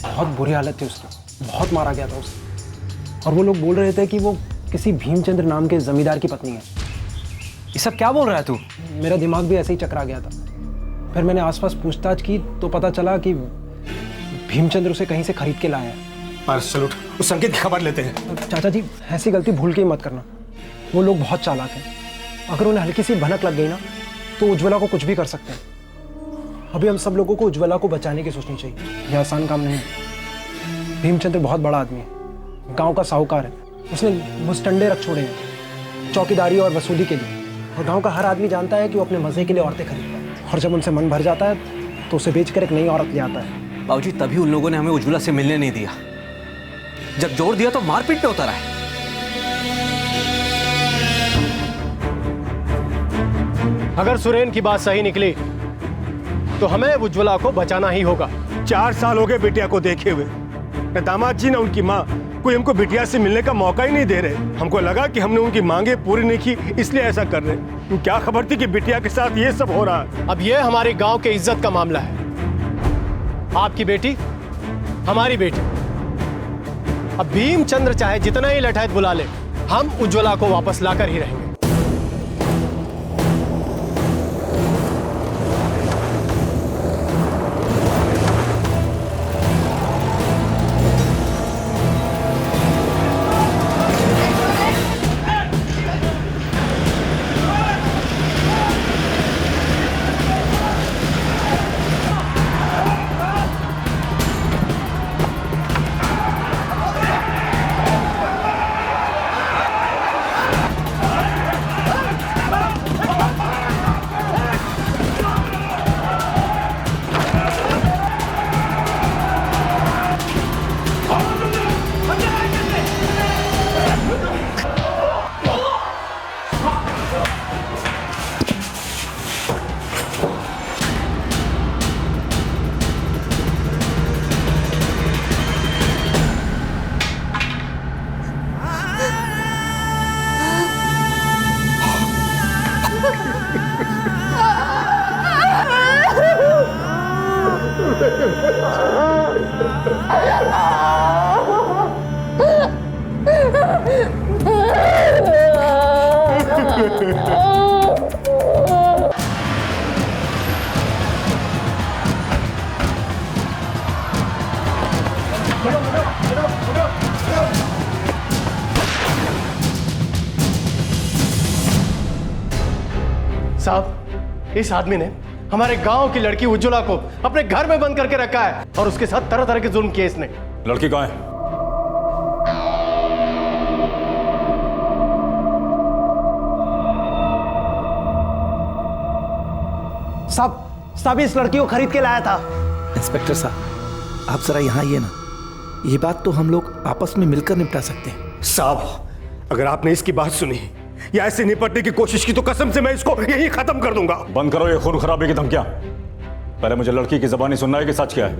बहुत बुरी हालत थी उसकी, बहुत मारा गया था उसे। और वो लोग बोल रहे थे कि वो किसी भीमचंद्र नाम के जमींदार की पत्नी है। ये सब क्या बोल रहा है तू? मेरा दिमाग भी ऐसे ही चकरा गया था। फिर मैंने आसपास पूछताछ की तो पता चला कि भीमचंद्र उसे कहीं से खरीद के लाया है। पारस चलो उस संकेत की खबर लेते हैं। चाचा जी ऐसी गलती भूल के ही मत करना, वो लोग बहुत चालाक हैं। अगर उन्हें हल्की सी भनक लग गई ना तो उज्ज्वला को कुछ भी कर सकते हैं। अभी हम सब लोगों को उज्ज्वला को बचाने की सोचनी चाहिए, यह आसान काम नहीं है। भीमचंद्र बहुत बड़ा आदमी है, गांव का साहूकार है। उसने मुस्टंडे रख छोड़े हैं चौकीदारी और वसूली के लिए, और गांव का हर आदमी जानता है कि वो अपने मजे के लिए औरतें खरीदता है, और जब उनसे मन भर जाता है तो उसे बेचकर एक नई औरत ले आता है। बाबूजी तभी उन लोगों ने हमें उज्ज्वला से मिलने नहीं दिया, जब जोर दिया तो मारपीट पे उतरा है। अगर सुरेन की बात सही निकली तो हमें उज्ज्वला को बचाना ही होगा। 4 साल हो गए बिटिया को देखे हुए, न दामाद जी न उनकी माँ कोई हमको बिटिया से मिलने का मौका ही नहीं दे रहे। हमको लगा कि हमने उनकी मांगे पूरी नहीं की इसलिए ऐसा कर रहे। क्या खबर थी कि बिटिया के साथ ये सब हो रहा है। अब ये हमारे गांव के इज्जत का मामला है। आपकी बेटी हमारी बेटी। अब भीमचंद्र चाहे जितना ही लठायत बुला ले, हम उज्ज्वला को वापस लाकर ही रहेंगे। साहब, इस आदमी ने हमारे गांव की लड़की उज्ज्वला को अपने घर में बंद करके रखा है और उसके साथ तरह तरह के जुल्म किए इसने। लड़की कहाँ है? साहब इस लड़की को खरीद के लाया था। इंस्पेक्टर साहब, आप जरा यहाँ आइए ना। ये बात तो हम लोग आपस में मिलकर निपटा सकते हैं। साहब, अगर आपने इसकी बात सुनी या ऐसे निपटने की कोशिश की तो कसम से मैं इसको यही खत्म कर दूंगा। बंद करो ये खून खराबे की धमकियां। पहले मुझे लड़की की ज़बानी सुनना है कि सच क्या है।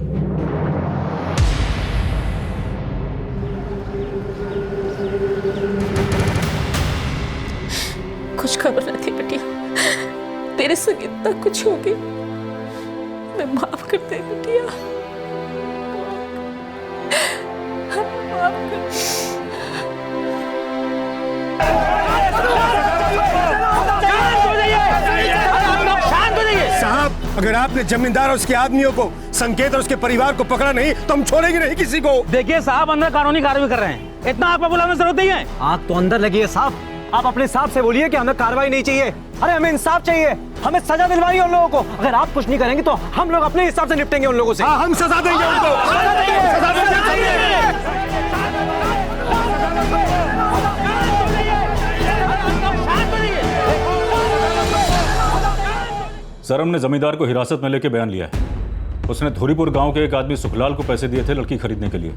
कुछ खबर न थी बेटिया, तेरे संग इतना कुछ हो गया, मैं माफ कर दे बेटिया, माफ कर। साहब, अगर आपने जमींदार और उसके आदमियों को, संकेत और उसके परिवार को पकड़ा नहीं तो हम छोड़ेंगे नहीं किसी को। देखिए साहब, अंदर कानूनी कार्रवाई कर रहे हैं, इतना आग पर बुलाने की जरूरत नहीं है। आग तो अंदर लगी है साहब, आप अपने हिसाब से बोलिए कि हमें कार्रवाई नहीं चाहिए। अरे हमें इंसाफ चाहिए, हमें सजा दिलवानी उन लोगों को। अगर आप कुछ नहीं करेंगे तो हम लोग अपने हिसाब से निपटेंगे उन लोगों से। हाँ, हम सजा देंगे उनको। सर, हमने जमींदार को हिरासत में लेके बयान लिया है। उसने धोरीपुर गांव के एक आदमी सुखलाल को पैसे दिए थे लड़की खरीदने के लिए।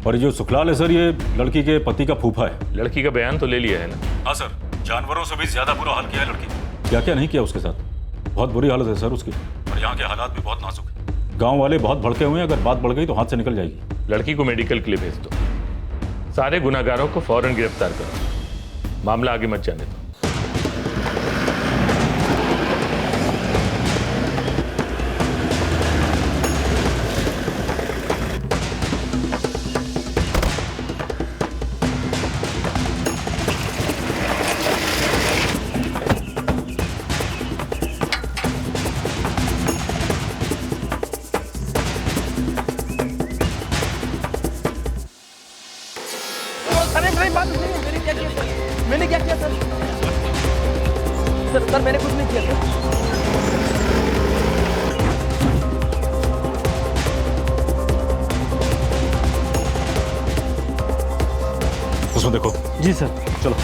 और जो सुखलाल है सर, ये लड़की के पति का फूफा है। लड़की का बयान तो ले लिया है ना? हाँ सर, जानवरों से भी ज्यादा बुरा हाल किया है लड़की। क्या क्या नहीं किया उसके साथ। बहुत बुरी हालत है सर उसकी, और यहाँ के हालात भी बहुत नाजुक है। गाँव वाले बहुत भड़के हुए हैं, अगर बात बढ़ गई तो हाथ से निकल जाएगी। लड़की को मेडिकल के लिए भेज दो, सारे गुनाहगारों को फौरन गिरफ्तार करो, मामला आगे मत जाने दो। मैंने क्या किया सर? सर मैंने कुछ नहीं किया सर। उसमें देखो। जी सर। चलो।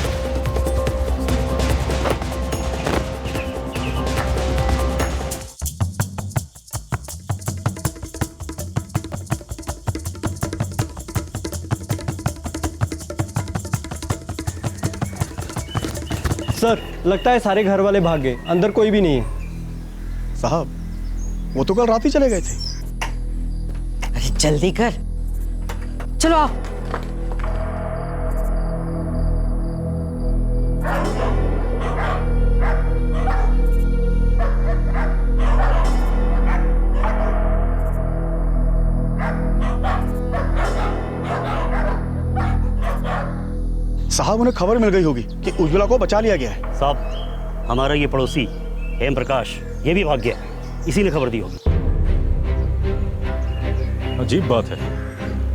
सर, लगता है सारे घर वाले भाग गए, अंदर कोई भी नहीं है। साहब, वो तो कल रात ही चले गए थे। अरे जल्दी कर, चलो आओ। साहब उन्हें खबर मिल गई होगी कि उज्ज्वला को बचा लिया गया है। साहब हमारा ये पड़ोसी हेम प्रकाश ये भी भाग गया, इसीलिए खबर दी होगी। अजीब बात है,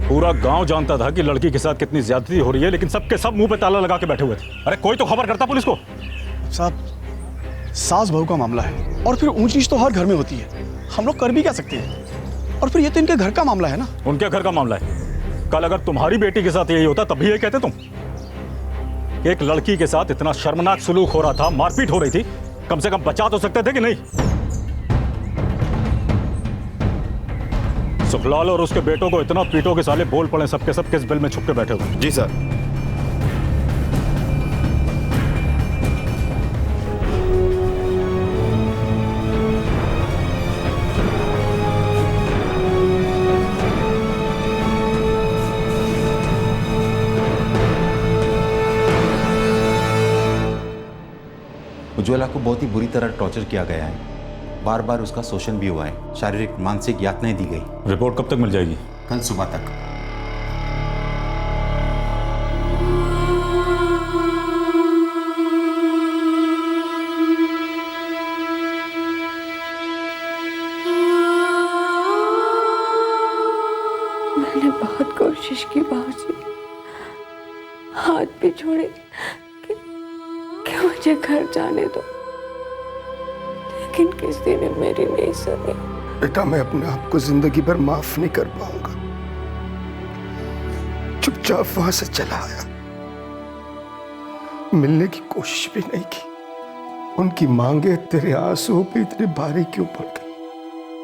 पूरा गांव जानता था कि लड़की के साथ कितनी ज्यादती हो रही है, लेकिन सबके सब मुंह पे ताला लगा के बैठे हुए थे। अरे कोई तो खबर करता पुलिस को। साहब सास बहू का मामला है और फिर ऊंच नीच तो हर घर में होती है, हम लोग कर भी क्या सकते हैं। और फिर ये तो इनके घर का मामला है ना। उनके घर का मामला है। कल अगर तुम्हारी बेटी के साथ यही होता तब भी यही कहते तुम। एक लड़की के साथ इतना शर्मनाक सलूक हो रहा था, मारपीट हो रही थी, कम से कम बचा तो सकते थे कि नहीं? सुखलाल और उसके बेटों को इतना पीटो के साले बोल पड़े सबके सब किस बिल में छुप के बैठे हुए। जी सर। उज्ज्वला को बहुत ही बुरी तरह टॉर्चर किया गया है, बार बार उसका शोषण भी हुआ है, शारीरिक मानसिक यातनाएं दी गई। रिपोर्ट कब तक मिल जाएगी? कल सुबह तक। मैंने बहुत कोशिश की बाबूजी, हाथ भी छोड़े कि मुझे घर जाने दो, लेकिन किसी ने मेरी नहीं सुनी। बेटा मैं अपने आप को जिंदगी भर माफ नहीं कर पाऊंगा। चुपचाप वहां से चला आया, मिलने की कोशिश भी नहीं की। उनकी मांगे तेरे आंसुओं पे इतने भारी क्यों पड़ गई?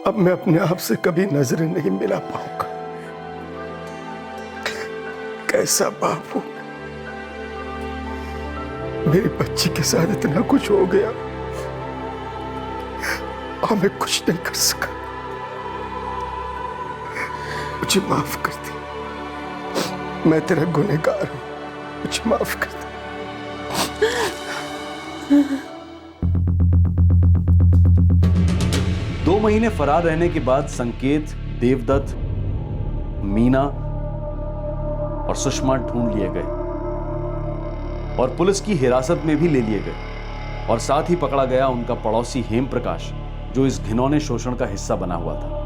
अब मैं अपने आप से कभी नजरें नहीं मिला पाऊंगा। कैसा बाप हूं, मेरी बच्ची के साथ इतना कुछ हो गया और मैं कुछ नहीं कर सका। मुझे माफ कर दे, मैं तेरा गुनहगार हूं, मुझे माफ कर दे। 2 महीने फरार रहने के बाद संकेत, देवदत्त, मीना और सुषमा ढूंढ लिए गए और पुलिस की हिरासत में भी ले लिए गए और साथ ही पकड़ा गया उनका पड़ोसी हेम प्रकाश, जो इस घिनौने शोषण का हिस्सा बना हुआ था।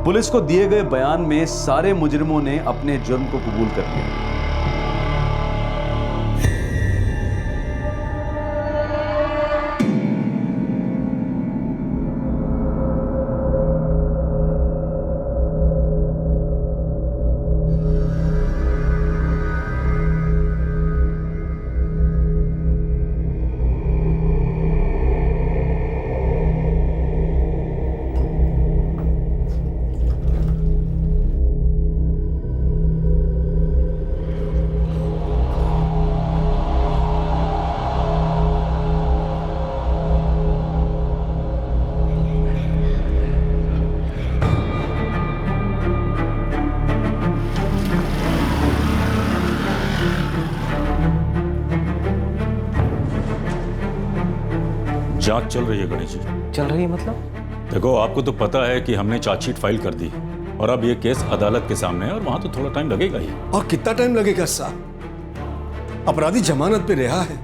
पुलिस को दिए गए बयान में सारे मुजरिमों ने अपने जुर्म को कबूल कर लिया। जांच चल रही है गणेश जी। चल रही है मतलब? देखो आपको तो पता है कि हमने चार्जशीट फाइल कर दी और अब ये केस अदालत के सामने है और वहां तो थोड़ा टाइम लगेगा ही। और कितना टाइम लगेगा साहब? अपराधी जमानत पे रिहा है,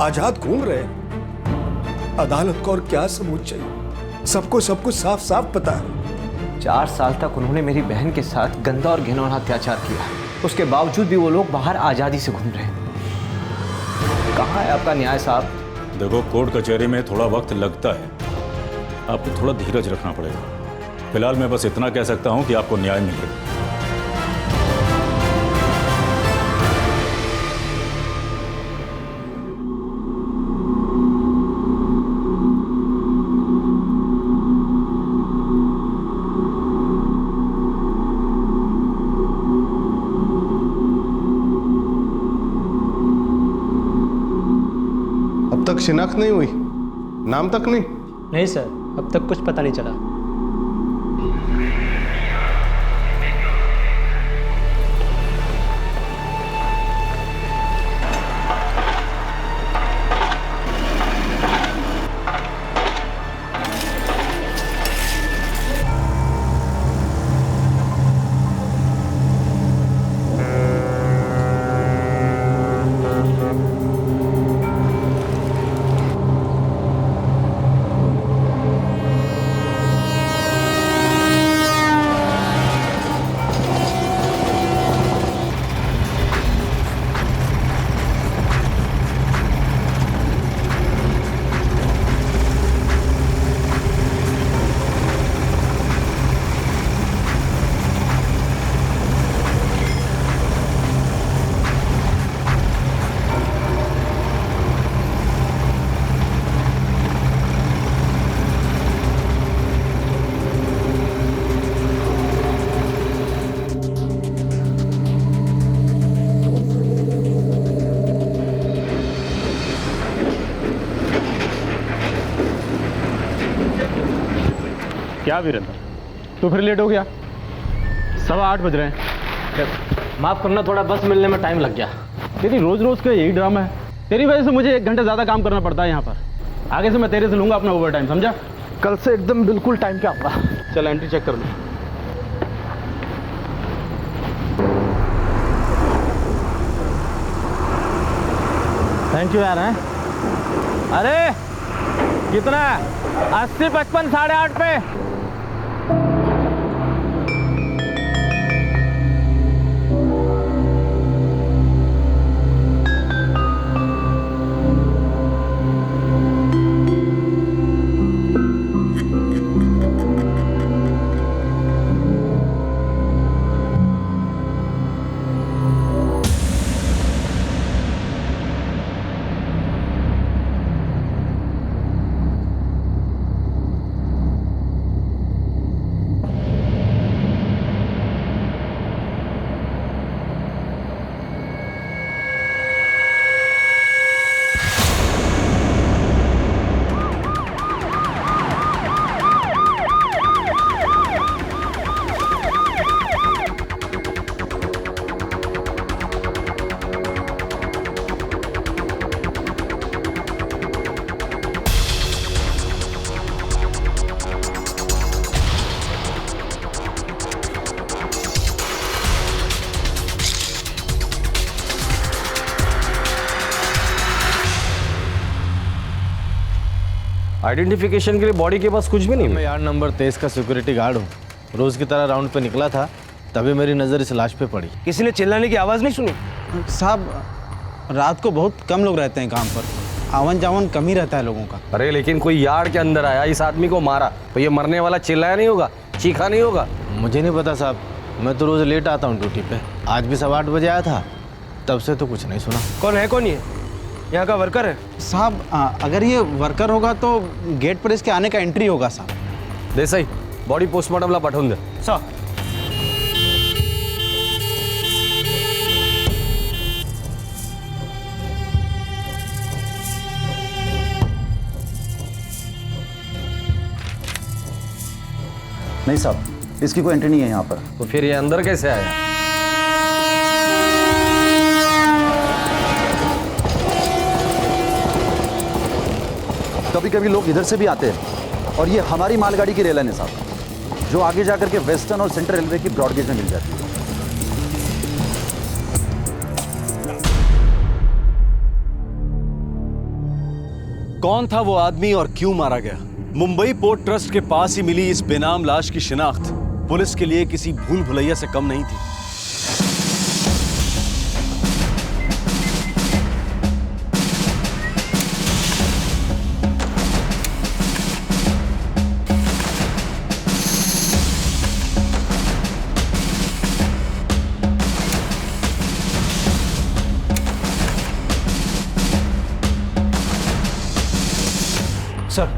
आजाद घूम रहे हैं। अदालत को और क्या सबूत चाहिए? सबको सब कुछ साफ साफ पता है। 4 साल तक उन्होंने मेरी बहन के साथ गंदा और घिनौना अत्याचार किया, उसके बावजूद भी वो लोग बाहर आजादी से घूम रहे हैं। कहाँ है आपका न्याय साहब? देखो कोर्ट कचहरी में थोड़ा वक्त लगता है, आपको थोड़ा धीरज रखना पड़ेगा। फिलहाल मैं बस इतना कह सकता हूं कि आपको न्याय मिलेगा। अब तक शिनाख्त नहीं हुई? नाम तक नहीं? नहीं सर, अब तक कुछ पता नहीं चला। क्या वीरेंद्र, तो फिर लेट हो गया? 8:15 बज रहे हैं। माफ करना, थोड़ा बस मिलने में टाइम लग गया। तेरी रोज रोज का यही ड्रामा है। तेरी वजह से मुझे 1 घंटे ज़्यादा काम करना पड़ता है यहाँ पर। आगे से मैं तेरे से लूँगा अपना ओवर टाइम, समझा? कल से एकदम बिल्कुल टाइम पे आऊँगा। चल एंट्री चेक कर लो। थैंक यू यार। हैं अरे कितना? 80, 55, 8.5 पे। आइडेंटिफिकेशन के लिए बॉडी के पास कुछ भी नहीं? मैं यार्ड नंबर 23 का सिक्योरिटी गार्ड हूँ। रोज की तरह राउंड पे निकला था, तभी मेरी नज़र इस लाश पे पड़ी। किसी ने चिल्लाने की आवाज़ नहीं सुनी? साहब, रात को बहुत कम लोग रहते हैं काम पर, आवन जावन कम ही रहता है लोगों का। अरे लेकिन कोई यार्ड के अंदर आया, इस आदमी को मारा, तो ये मरने वाला चिल्लाया नहीं होगा, चीखा नहीं होगा? मुझे नहीं पता साहब, मैं तो रोज़ लेट आता हूँ ड्यूटी पे। आज भी 8:15 बजे आया था, तब से तो कुछ नहीं सुना। कौन है? कौन ये? यहाँ का वर्कर है? साहब अगर ये वर्कर होगा तो गेट पर इसके आने का एंट्री होगा साहब। देसाई, बॉडी पोस्टमार्टमला पाठवून दे। सर। नहीं साहब, इसकी कोई एंट्री नहीं है यहाँ पर। तो फिर ये अंदर कैसे आया? कभी कभी लोग इधर से भी आते हैं और ये हमारी मालगाड़ी की रेलन है साहब, जो आगे जाकर के वेस्टर्न और सेंट्रल रेलवे की ब्रॉडगेज में मिल जाती है। कौन था वो आदमी और क्यों मारा गया? मुंबई पोर्ट ट्रस्ट के पास ही मिली इस बेनाम लाश की शिनाख्त पुलिस के लिए किसी भूल भुलैया से कम नहीं थी। सर,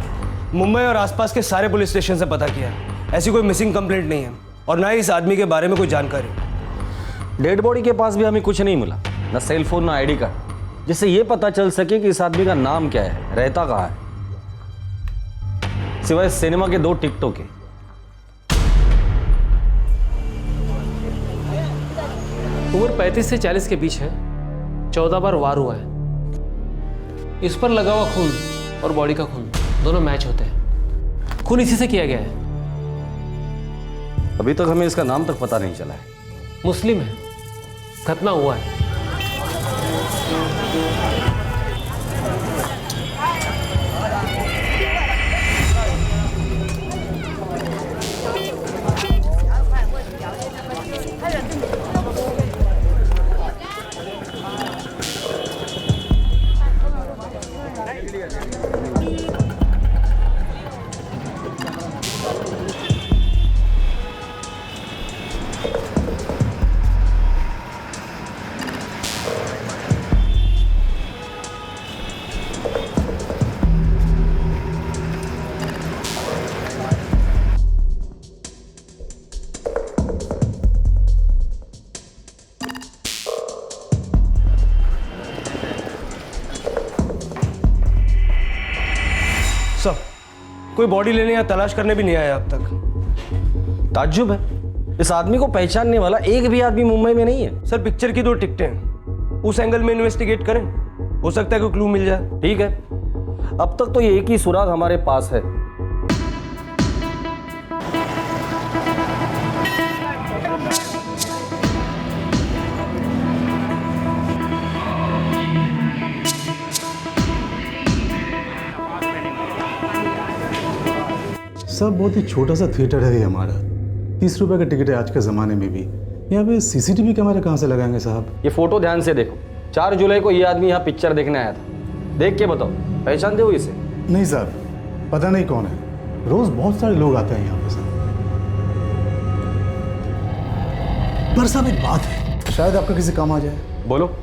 मुंबई और आसपास के सारे पुलिस स्टेशन से पता किया, ऐसी कोई मिसिंग कंप्लेंट नहीं है और ना ही इस आदमी के बारे में कोई जानकारी। डेड बॉडी के पास भी हमें कुछ नहीं मिला, ना सेल फोन ना आईडी कार्ड, जिससे ये पता चल सके कि इस आदमी का नाम क्या है, रहता कहाँ है। सिवाय सिनेमा के 2 टिकटों के। उम्र 35 से 40 के बीच है, 14 बार वार हुआ है। इस पर लगा हुआ खून और बॉडी का खून दोनों मैच होते हैं। खून इसी से किया गया है। अभी तक हमें इसका नाम तक पता नहीं चला है। मुस्लिम है, खतना हुआ है। सर, कोई बॉडी लेने या तलाश करने भी नहीं आया अब तक। ताज्जुब है, इस आदमी को पहचानने वाला एक भी आदमी मुंबई में नहीं है। सर, पिक्चर की 2 टिकटें हैं, उस एंगल में इन्वेस्टिगेट करें, हो सकता है कोई क्लू मिल जाए। ठीक है, अब तक तो ये एक ही सुराग हमारे पास है। सब बहुत ही छोटा सा थिएटर है ये हमारा। 30 रुपए का टिकट है आज के ज़माने में भी। यहाँ पे सीसीटीवी कैमरे कहाँ से लगाएंगे साहब? ये फोटो ध्यान से देखो। 4 जुलाई को ये आदमी यहाँ पिक्चर देखने आया था। देख के बताओ, पहचानते हो इसे? नहीं साहब, पता नहीं कौन है। रोज बहुत सारे लोग आते हैं यहाँ पे साहब। पर साहब एक बात है, शायद आपका किसी काम आ जाए। बोलो।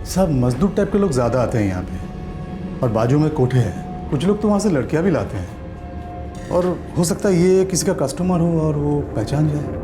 साहब, मजदूर टाइप के लोग ज़्यादा आते हैं यहाँ पे, और बाजू में कोठे हैं। कुछ लोग तो वहाँ से लड़कियाँ भी लाते हैं, और हो सकता है ये किसी का कस्टमर हो और वो पहचान जाए।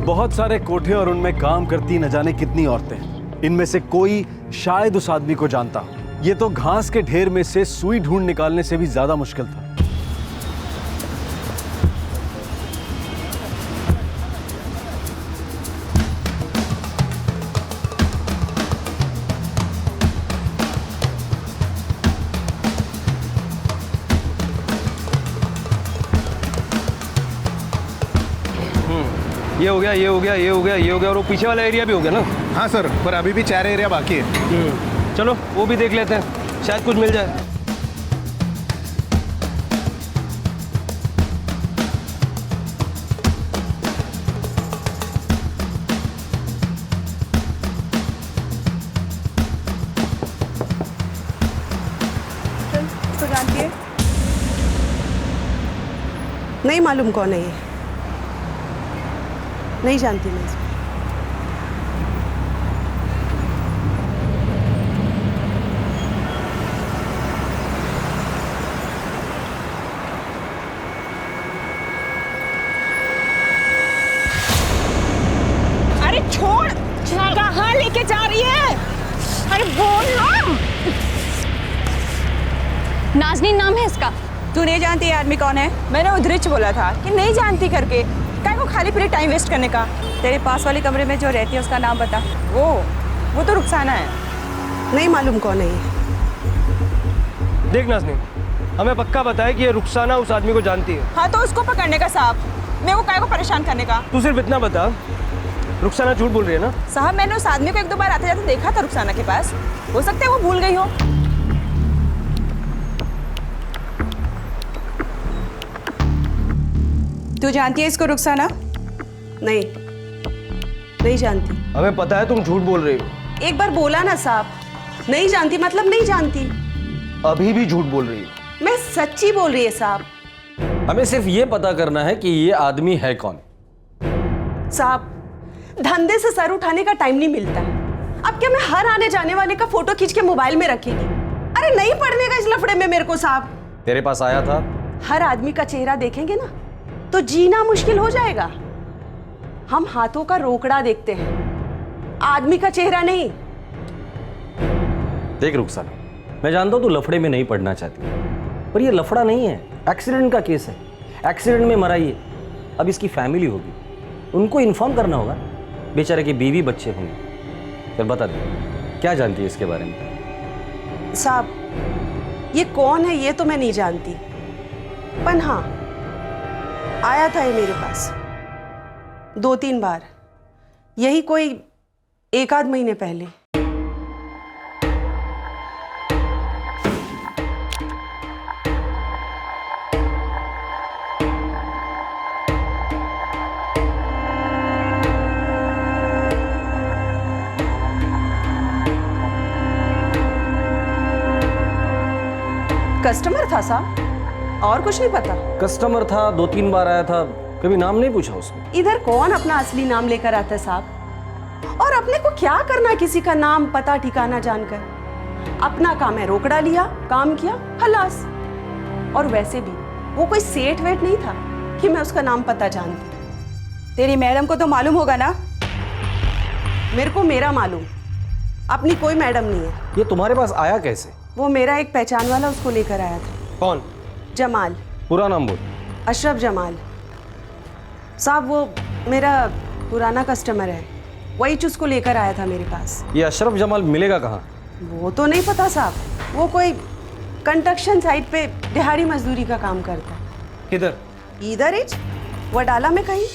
बहुत सारे कोठे और उनमें काम करती न जाने कितनी औरतें। इनमें से कोई शायद उस आदमी को जानता हो। ये तो घास के ढेर में से सुई ढूंढ निकालने से भी ज्यादा मुश्किल था। ये हो गया, ये हो गया, ये हो गया, ये हो गया, और वो पीछे वाला एरिया भी हो गया ना? हाँ सर, पर अभी भी 4 एरिया बाकी है। चलो वो भी देख लेते हैं, शायद कुछ मिल जाए। तो जानती है? नहीं मालूम कौन है ये। नहीं जानती मैं इसको। अरे छोड़, कहाँ लेके जा रही है? अरे बोल ना। नाज़नीन नाम है इसका। तू नहीं जानती ये आदमी कौन है? मैंने उधरिच बोला था कि नहीं जानती करके। काय को खाली पूरी टाइम वेस्ट करने का। तेरे पास वाले कमरे में जो रहती है उसका नाम बता। वो तो रुखसाना है। नहीं मालूम कौन है ये। देख नाज़नीन, हमें पक्का पता है कि ये रुखसाना उस आदमी को जानती है। हाँ तो उसको पकड़ने का साहब, मैं वो काय को परेशान करने का। तू सिर्फ इतना बता, रुखसाना झूठ बोल रही है ना? साहब मैंने उस आदमी को 1-2 बार आते जाते देखा था रुखसाना के पास। हो सकता है वो भूल गई हो। तू जानती है इसको रुखसाना? नहीं जानती। हमें पता है तुम झूठ बोल रही हो। एक बार बोला ना साहब, नहीं जानती मतलब नहीं जानती। अभी भी झूठ बोल रही हो। मैं सच्ची बोल रही है साहब। हमें सिर्फ ये पता करना है कि ये आदमी है कौन। साहब, धंधे से सर उठाने का टाइम नहीं मिलता। अब क्या मैं हर आने जाने वाले का फोटो खींच के मोबाइल में रखेगी? अरे नहीं पढ़ने का इस लफड़े में मेरे को साहब। तेरे पास आया था? हर आदमी का चेहरा देखेंगे ना तो जीना मुश्किल हो जाएगा। हम हाथों का रोकड़ा देखते हैं, आदमी का चेहरा नहीं। देख रुखसाना, मैं जानता हूं तू लफड़े में नहीं पड़ना चाहती, पर ये लफड़ा नहीं है, एक्सीडेंट का केस है। एक्सीडेंट में मरा ये। अब इसकी फैमिली होगी, उनको इन्फॉर्म करना होगा। बेचारे के बीवी बच्चे होंगे। चल बता दे, क्या जानती है इसके बारे में? साहब, ये कौन है ये तो मैं नहीं जानती, पर हाँ आया था ये मेरे पास 2-3 बार, यही कोई 1-आध महीने पहले। कस्टमर था साहब, और कुछ नहीं पता। कस्टमर था, 2-3 बार आया था, कभी नाम नहीं पूछा उसने। इधर कौन अपना असली नाम लेकर आता है साहब? और अपने को क्या करना है किसी का नाम पता ठिकाना जानकर? अपना काम है, रोकड़ा लिया, काम किया, खलास। और वैसे भी वो कोई सेठ वेठ नहीं था कि मैं उसका नाम पता जानती। तेरी मैडम को तो मालूम होगा ना? मेरे को मेरा मालूम, अपनी कोई मैडम नहीं है। ये तुम्हारे पास आया कैसे? वो मेरा एक पहचान वाला उसको लेकर आया था। कौन? जमाल। पूरा नाम बोल। अशरफ जमाल साहब, वो मेरा पुराना कस्टमर है, वही उसको लेकर आया था मेरे पास। ये अशरफ जमाल मिलेगा कहाँ? वो तो नहीं पता साहब, वो कोई कंस्ट्रक्शन साइट पे दिहाड़ी मजदूरी का काम करता है। किधर? इधर ही वडाला में कहीं।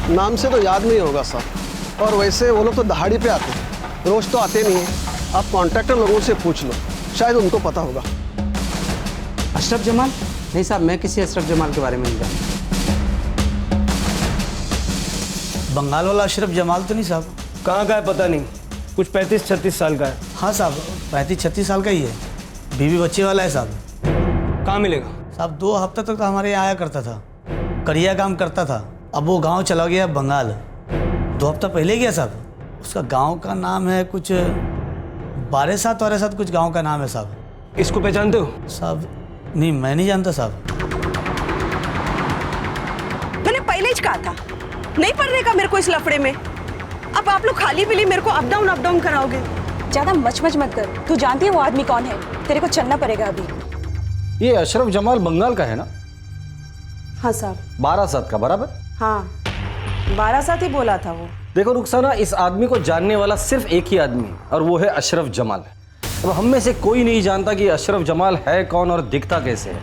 नाम से तो याद नहीं होगा साहब, और वैसे वो लोग तो दहाड़ी पे आते हैं, रोज तो आते नहीं है। आप कॉन्ट्रैक्टर लोगों से पूछ लो, शायद उनको पता होगा। अशरफ जमाल? नहीं साहब, मैं किसी अशरफ जमाल के बारे में नहीं जानता। बंगाल वाला अशरफ जमाल तो नहीं साहब? कहाँ का है पता नहीं, कुछ 35-36 साल का है। हाँ साहब, 35-36 साल का ही है, बीवी बच्चे वाला है साहब। कहाँ मिलेगा साहब? 2 हफ्ता तक तो हमारे यहाँ आया करता था, करिया काम करता था। अब वो गांव चला गया बंगाल, 2 हफ्ता पहले गया साहब। उसका गांव का नाम है कुछ बारेसात कुछ गांव का नाम है साहब। इसको पहचानते हो? साहब नहीं, मैं नहीं जानता साहब। मैंने पहले ही कहा था नहीं पढ़ने का मेरे को इस लफड़े में। अब आप लोग खाली पीली मेरे को अप डाउन कराओगे। ज्यादा मच मत कर, तू जानती है वो आदमी कौन है? तेरे को चलना पड़ेगा अभी। ये अशरफ जमाल बंगाल का है ना? हाँ साहब। बारासात का, बराबर? हाँ, 12 ही बोला था वो। देखो रुखसाना, इस आदमी को जानने वाला सिर्फ एक ही आदमी है, और वो है अशरफ जमाल। अब हम में से कोई नहीं जानता कि अशरफ जमाल है कौन और दिखता कैसे है।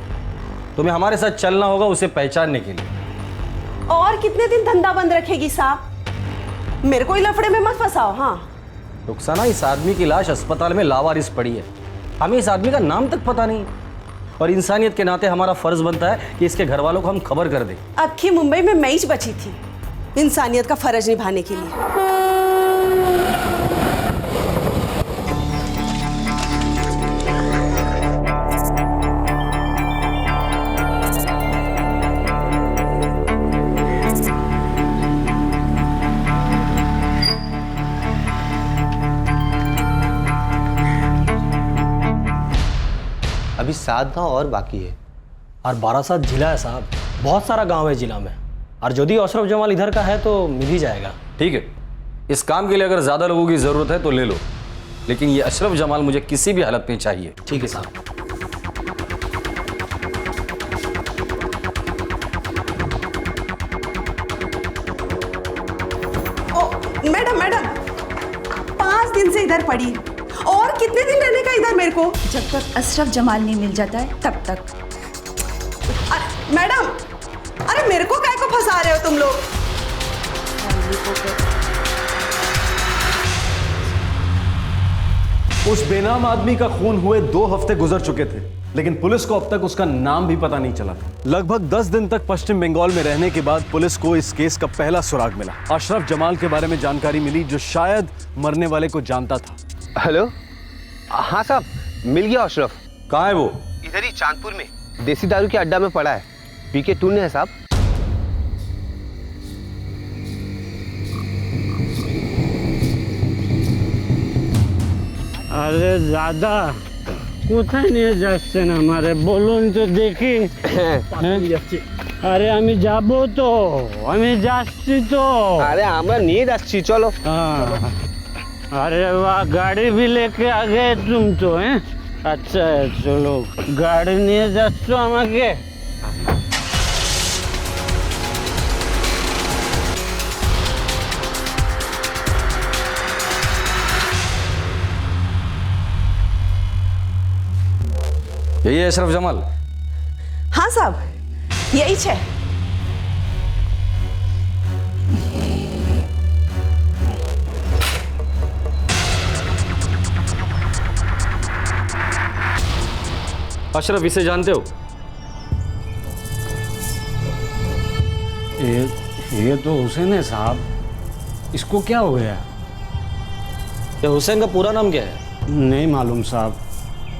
तुम्हें हमारे साथ चलना होगा उसे पहचानने के लिए। और कितने दिन धंधा बंद रखेगी साहब? मेरे को लफड़े में मत फंसाओ। हाँ रुखसाना, इस आदमी की लाश अस्पताल में लावारिस पड़ी है, हमें इस आदमी का नाम तक पता नहीं, और इंसानियत के नाते हमारा फर्ज बनता है कि इसके घर वालों को हम खबर कर दें। अक्खी मुंबई में मैं ही बची थी इंसानियत का फर्ज निभाने के लिए। अभी 7 गांव और बाकी है, और 12 जिला है साहब, बहुत सारा गांव है जिला में। और यदि अशरफ जमाल इधर का है तो मिल ही जाएगा। ठीक है, इस काम के लिए अगर ज़्यादा लोगों की ज़रूरत है तो ले लो, लेकिन ये अशरफ जमाल मुझे किसी भी हालत में चाहिए। ठीक है साहब। मैडम 5 दिन से इधर पड़ी, और कितने दिन रहने का इधर मेरे को? जब तक अशरफ जमाल नहीं मिल जाता है तब तक। मैडम, अरे मेरे को काय को फंसा रहे हो तुम लोग? उस बेनाम आदमी का खून हुए 2 हफ्ते गुजर चुके थे, लेकिन पुलिस को अब तक उसका नाम भी पता नहीं चला था। लगभग 10 दिन तक पश्चिम बंगाल में रहने के बाद पुलिस को इस केस का पहला सुराग मिला। अशरफ जमाल के बारे में जानकारी मिली, जो शायद मरने वाले को जानता था। हेलो, हाँ साहब, मिल गया अशरफ। कहाँ है वो? इधर ही चांदपुर में देसी दारू के अड्डा में पड़ा है, पी के टूने है साहब। আরে দাদা কোথায় নিয়ে যাচ্ছেন আমারে বলুন তো দেখি। আরে আমি যাব তো, আমি যাচ্ছি তো। আরে আমরা নিয়ে যাচ্ছি, চলো। अरे वाह, गाड़ी भी लेके आ गए तुम तो हैं। अच्छा है, चलो गाड़ी নিয়ে যাচ্ছ আমাকে। यही है अशरफ जमाल? हाँ साहब, यही है। अशरफ, इसे जानते हो? ये तो हुसैन है साहब, इसको क्या हो गया? ये हुसैन का पूरा नाम क्या है? नहीं मालूम साहब,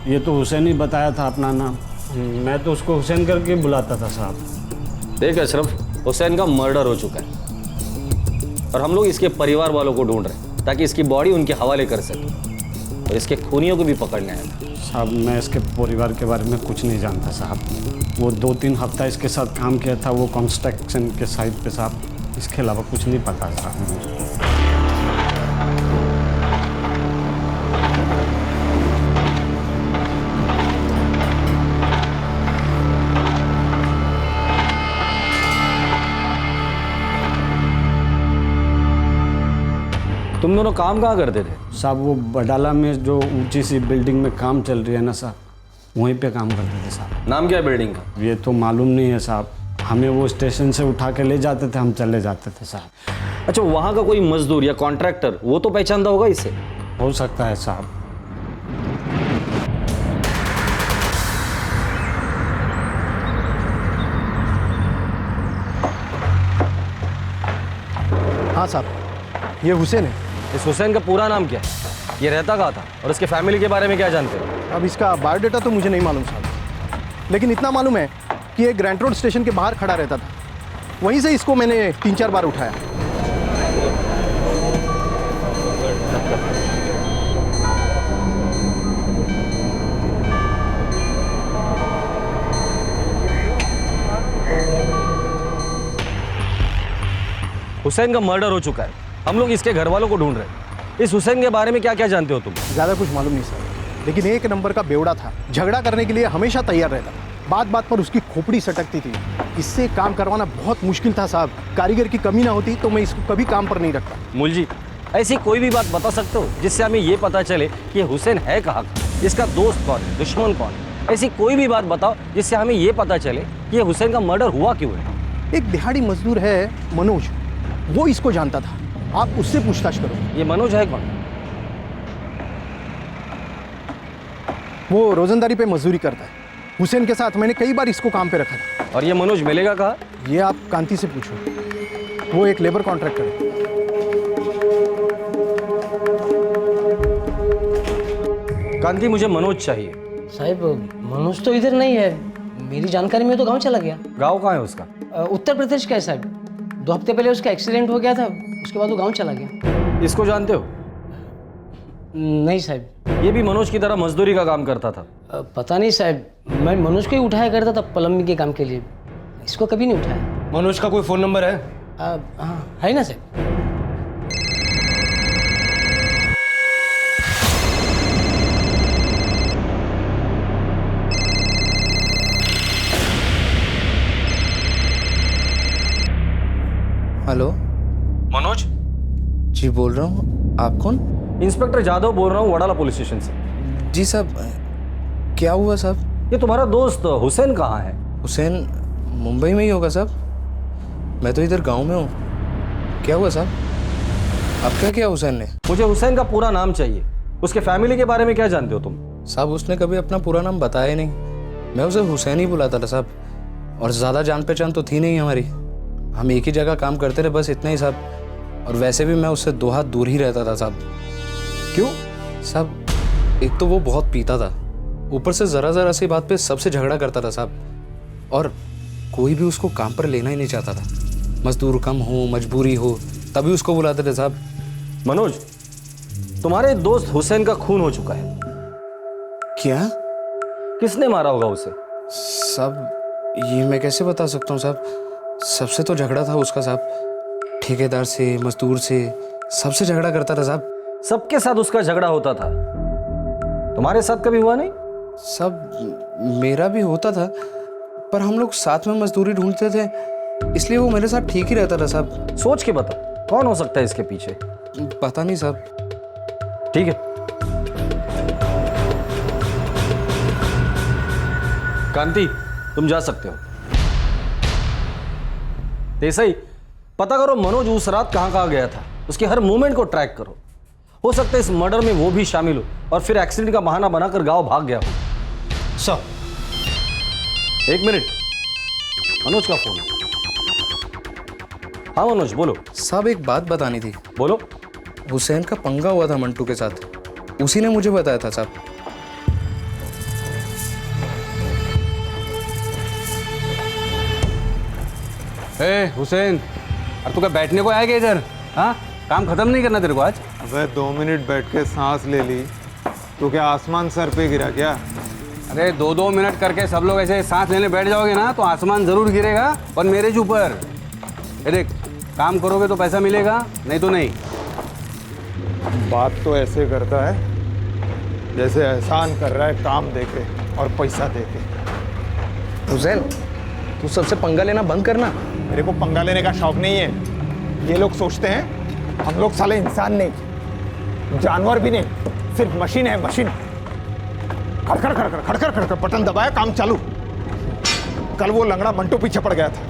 ये तो हुसैन ही बताया था अपना नाम। मैं तो उसको हुसैन करके बुलाता था साहब। देख अशरफ, हुसैन का मर्डर हो चुका है और हम लोग इसके परिवार वालों को ढूंढ रहे हैं ताकि इसकी बॉडी उनके हवाले कर सके और इसके खूनियों को भी पकड़ने आए। साहब मैं इसके परिवार के बारे में कुछ नहीं जानता साहब। वो 2-3 हफ्ता इसके साथ काम किया था, वो कंस्ट्रक्शन के साइट पे साहब। इसके अलावा कुछ नहीं पता साहब मुझे। तुम दोनों काम कहाँ करते थे? साहब वो बडाला में जो ऊंची सी बिल्डिंग में काम चल रही है ना साहब, वहीं पे काम करते थे साहब। नाम क्या है बिल्डिंग का? ये तो मालूम नहीं है साहब, हमें वो स्टेशन से उठा के ले जाते थे, हम चले जाते थे साहब। अच्छा, वहाँ का कोई मजदूर या कॉन्ट्रैक्टर वो तो पहचानता होगा इसे? हो सकता है साहब। हाँ साहब, ये हुसैन है। इस हुसैन का पूरा नाम क्या है? ये रहता कहाँ था और इसके फैमिली के बारे में क्या जानते हो? अब इसका बायोडाटा तो मुझे नहीं मालूम साहब, लेकिन इतना मालूम है कि ये ग्रैंड रोड स्टेशन के बाहर खड़ा रहता था। वहीं से इसको मैंने 3-4 बार उठाया। हुसैन का मर्डर हो चुका है, हम लोग इसके घर वालों को ढूंढ रहे हैं। इस हुसैन के बारे में क्या क्या जानते हो तुम? ज़्यादा कुछ मालूम नहीं सर, लेकिन एक नंबर का बेवड़ा था। झगड़ा करने के लिए हमेशा तैयार रहता, बात बात पर उसकी खोपड़ी सटकती थी। इससे काम करवाना बहुत मुश्किल था साहब। कारीगर की कमी ना होती तो मैं इसको कभी काम पर नहीं रखता। मूल जी, ऐसी कोई भी बात बता सकते हो जिससे हमें ये पता चले कि ये हुसैन है कहाँ का, इसका दोस्त कौन है, दुश्मन कौन है? ऐसी कोई भी बात बताओ जिससे हमें ये पता चले कि ये हुसैन का मर्डर हुआ क्यों है। एक दिहाड़ी मजदूर है मनोज, वो इसको जानता था, आप उससे पूछताछ करो। ये मनोज है कौन? वो रोजंदारी पे मजदूरी करता है। हुसैन के साथ मैंने कई बार इसको काम पे रखा था। और ये मनोज मिलेगा कहाँ? ये आप कांति से पूछो, वो एक लेबर कॉन्ट्रैक्टर है। कांति, मुझे मनोज चाहिए। साहब मनोज तो इधर नहीं है, मेरी जानकारी में तो गांव चला गया। गांव कहाँ है उसका? उत्तर प्रदेश का है साहब। 2 हफ्ते पहले उसका एक्सीडेंट हो गया था, उसके बाद वो गांव चला गया। इसको जानते हो? नहीं साहब। ये भी मनोज की तरह मजदूरी का काम करता था? पता नहीं साहब, मैं मनोज को ही उठाया करता था प्लम्बिंग के काम के लिए, इसको कभी नहीं उठाया। मनोज का कोई फ़ोन नंबर है? हाँ है ना साहब। हेलो मनोज जी, बोल रहा हूँ। आप कौन? इंस्पेक्टर जादव बोल रहा हूँ, वडाला पुलिस स्टेशन से। जी साहब, क्या हुआ साहब? ये तुम्हारा दोस्त हुसैन कहाँ है? हुसैन मुंबई में ही होगा साहब, मैं तो इधर गांव में हूँ। क्या हुआ साहब? अब क्या किया हुसैन ने? मुझे हुसैन का पूरा नाम चाहिए, उसके फैमिली के बारे में क्या जानते हो तुम? साहब उसने कभी अपना पूरा नाम बताया नहीं, मैं उसे हुसैन ही बुलाता था साहब, और ज़्यादा जान पहचान तो थी नहीं हमारी। हम एक ही जगह काम करते रहे, बस इतना ही साहब। और वैसे भी मैं उससे 2 हाथ दूर ही रहता था साहब। क्यों? साहब एक तो वो बहुत पीता था, ऊपर से ज़रा सी बात पे सबसे झगड़ा करता था साहब, और कोई भी उसको काम पर लेना ही नहीं चाहता था। मजदूर कम हो, मजबूरी हो, तभी उसको बुलाते थे साहब। मनोज, तुम्हारे दोस्त हुसैन का खून हो चुका है। क्या? किसने मारा होगा उसे? साहब ये मैं कैसे बता सकता हूँ साहब, सबसे तो झगड़ा था उसका साहब, ठेकेदार से, मजदूर से, सबसे झगड़ा करता था साहब। सबके साथ उसका झगड़ा होता था, तुम्हारे साथ कभी हुआ नहीं? सब मेरा भी होता था, पर हम लोग साथ में मजदूरी ढूंढते थे, इसलिए वो मेरे साथ ठीक ही रहता था साहब। सोच के बता, कौन हो सकता है इसके पीछे? पता नहीं साहब। ठीक है, कांति तुम जा सकते हो। देसाई, पता करो मनोज उस रात कहां गया था, उसके हर मूवमेंट को ट्रैक करो। हो सकता है इस मर्डर में वो भी शामिल हो और फिर एक्सीडेंट का बहाना बनाकर गांव भाग गया हो। सर, एक मिनट, मनोज का फोन है। हाँ मनोज बोलो। साहब एक बात बतानी थी। बोलो। हुसैन का पंगा हुआ था मंटू के साथ, उसी ने मुझे बताया था साहब। हुसैन, और तू क्या बैठने को आया क्या इधर? हाँ, काम खत्म नहीं करना तेरे को आज? अबे 2 मिनट बैठ के सांस ले ली तो क्या आसमान सर पे गिरा क्या? अरे 2-2 मिनट करके सब लोग ऐसे सांस लेने बैठ जाओगे ना तो आसमान जरूर गिरेगा, और मेरे ऊपर। देख, काम करोगे तो पैसा मिलेगा, नहीं तो नहीं। बात तो ऐसे करता है जैसे एहसान कर रहा है काम देके और पैसा देके। हुसैन, तू सबसे पंगा लेना बंद करना। मेरे को पंगा लेने का शौक नहीं है। ये लोग सोचते हैं हम लोग साले इंसान नहीं, जानवर भी नहीं, सिर्फ मशीन है, मशीन। खड़खड़ खड़खड़ खड़खड़ खड़खड़ बटन दबाया, काम चालू। कल वो लंगड़ा मंटू पीछे पड़ गया था,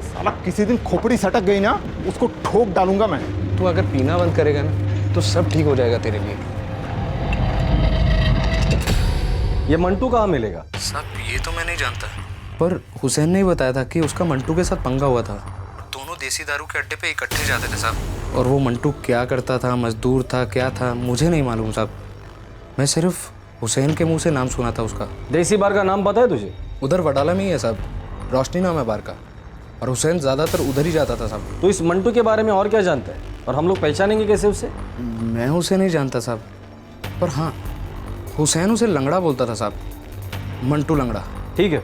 साला किसी दिन खोपड़ी सटक गई ना, उसको ठोक डालूंगा मैं। तू अगर पीना बंद करेगा ना तो सब ठीक हो जाएगा तेरे लिए। ये मंटू कहाँ मिलेगा? साहब ये तो मैं नहीं जानता, पर हुसैन ने ही बताया था कि उसका मंटू के साथ पंगा हुआ था। दोनों देसी दारू के अड्डे पे इकट्ठे जाते थे साहब, और वो मंटू क्या करता था, मजदूर था, क्या था, मुझे नहीं मालूम साहब। मैं सिर्फ हुसैन के मुंह से नाम सुना था उसका। देसी बार का नाम पता है तुझे? उधर वडाला में ही है साहब, रोशनी नाम है बार का, और हुसैन ज़्यादातर उधर ही जाता था साहब। तो इस मंटू के बारे में और क्या जानता है, और हम लोग पहचानेंगे कैसे उसे? मैं उसे नहीं जानता साहब, पर हाँ हुसैन उसे लंगड़ा बोलता था साहब, मंटू लंगड़ा। ठीक है,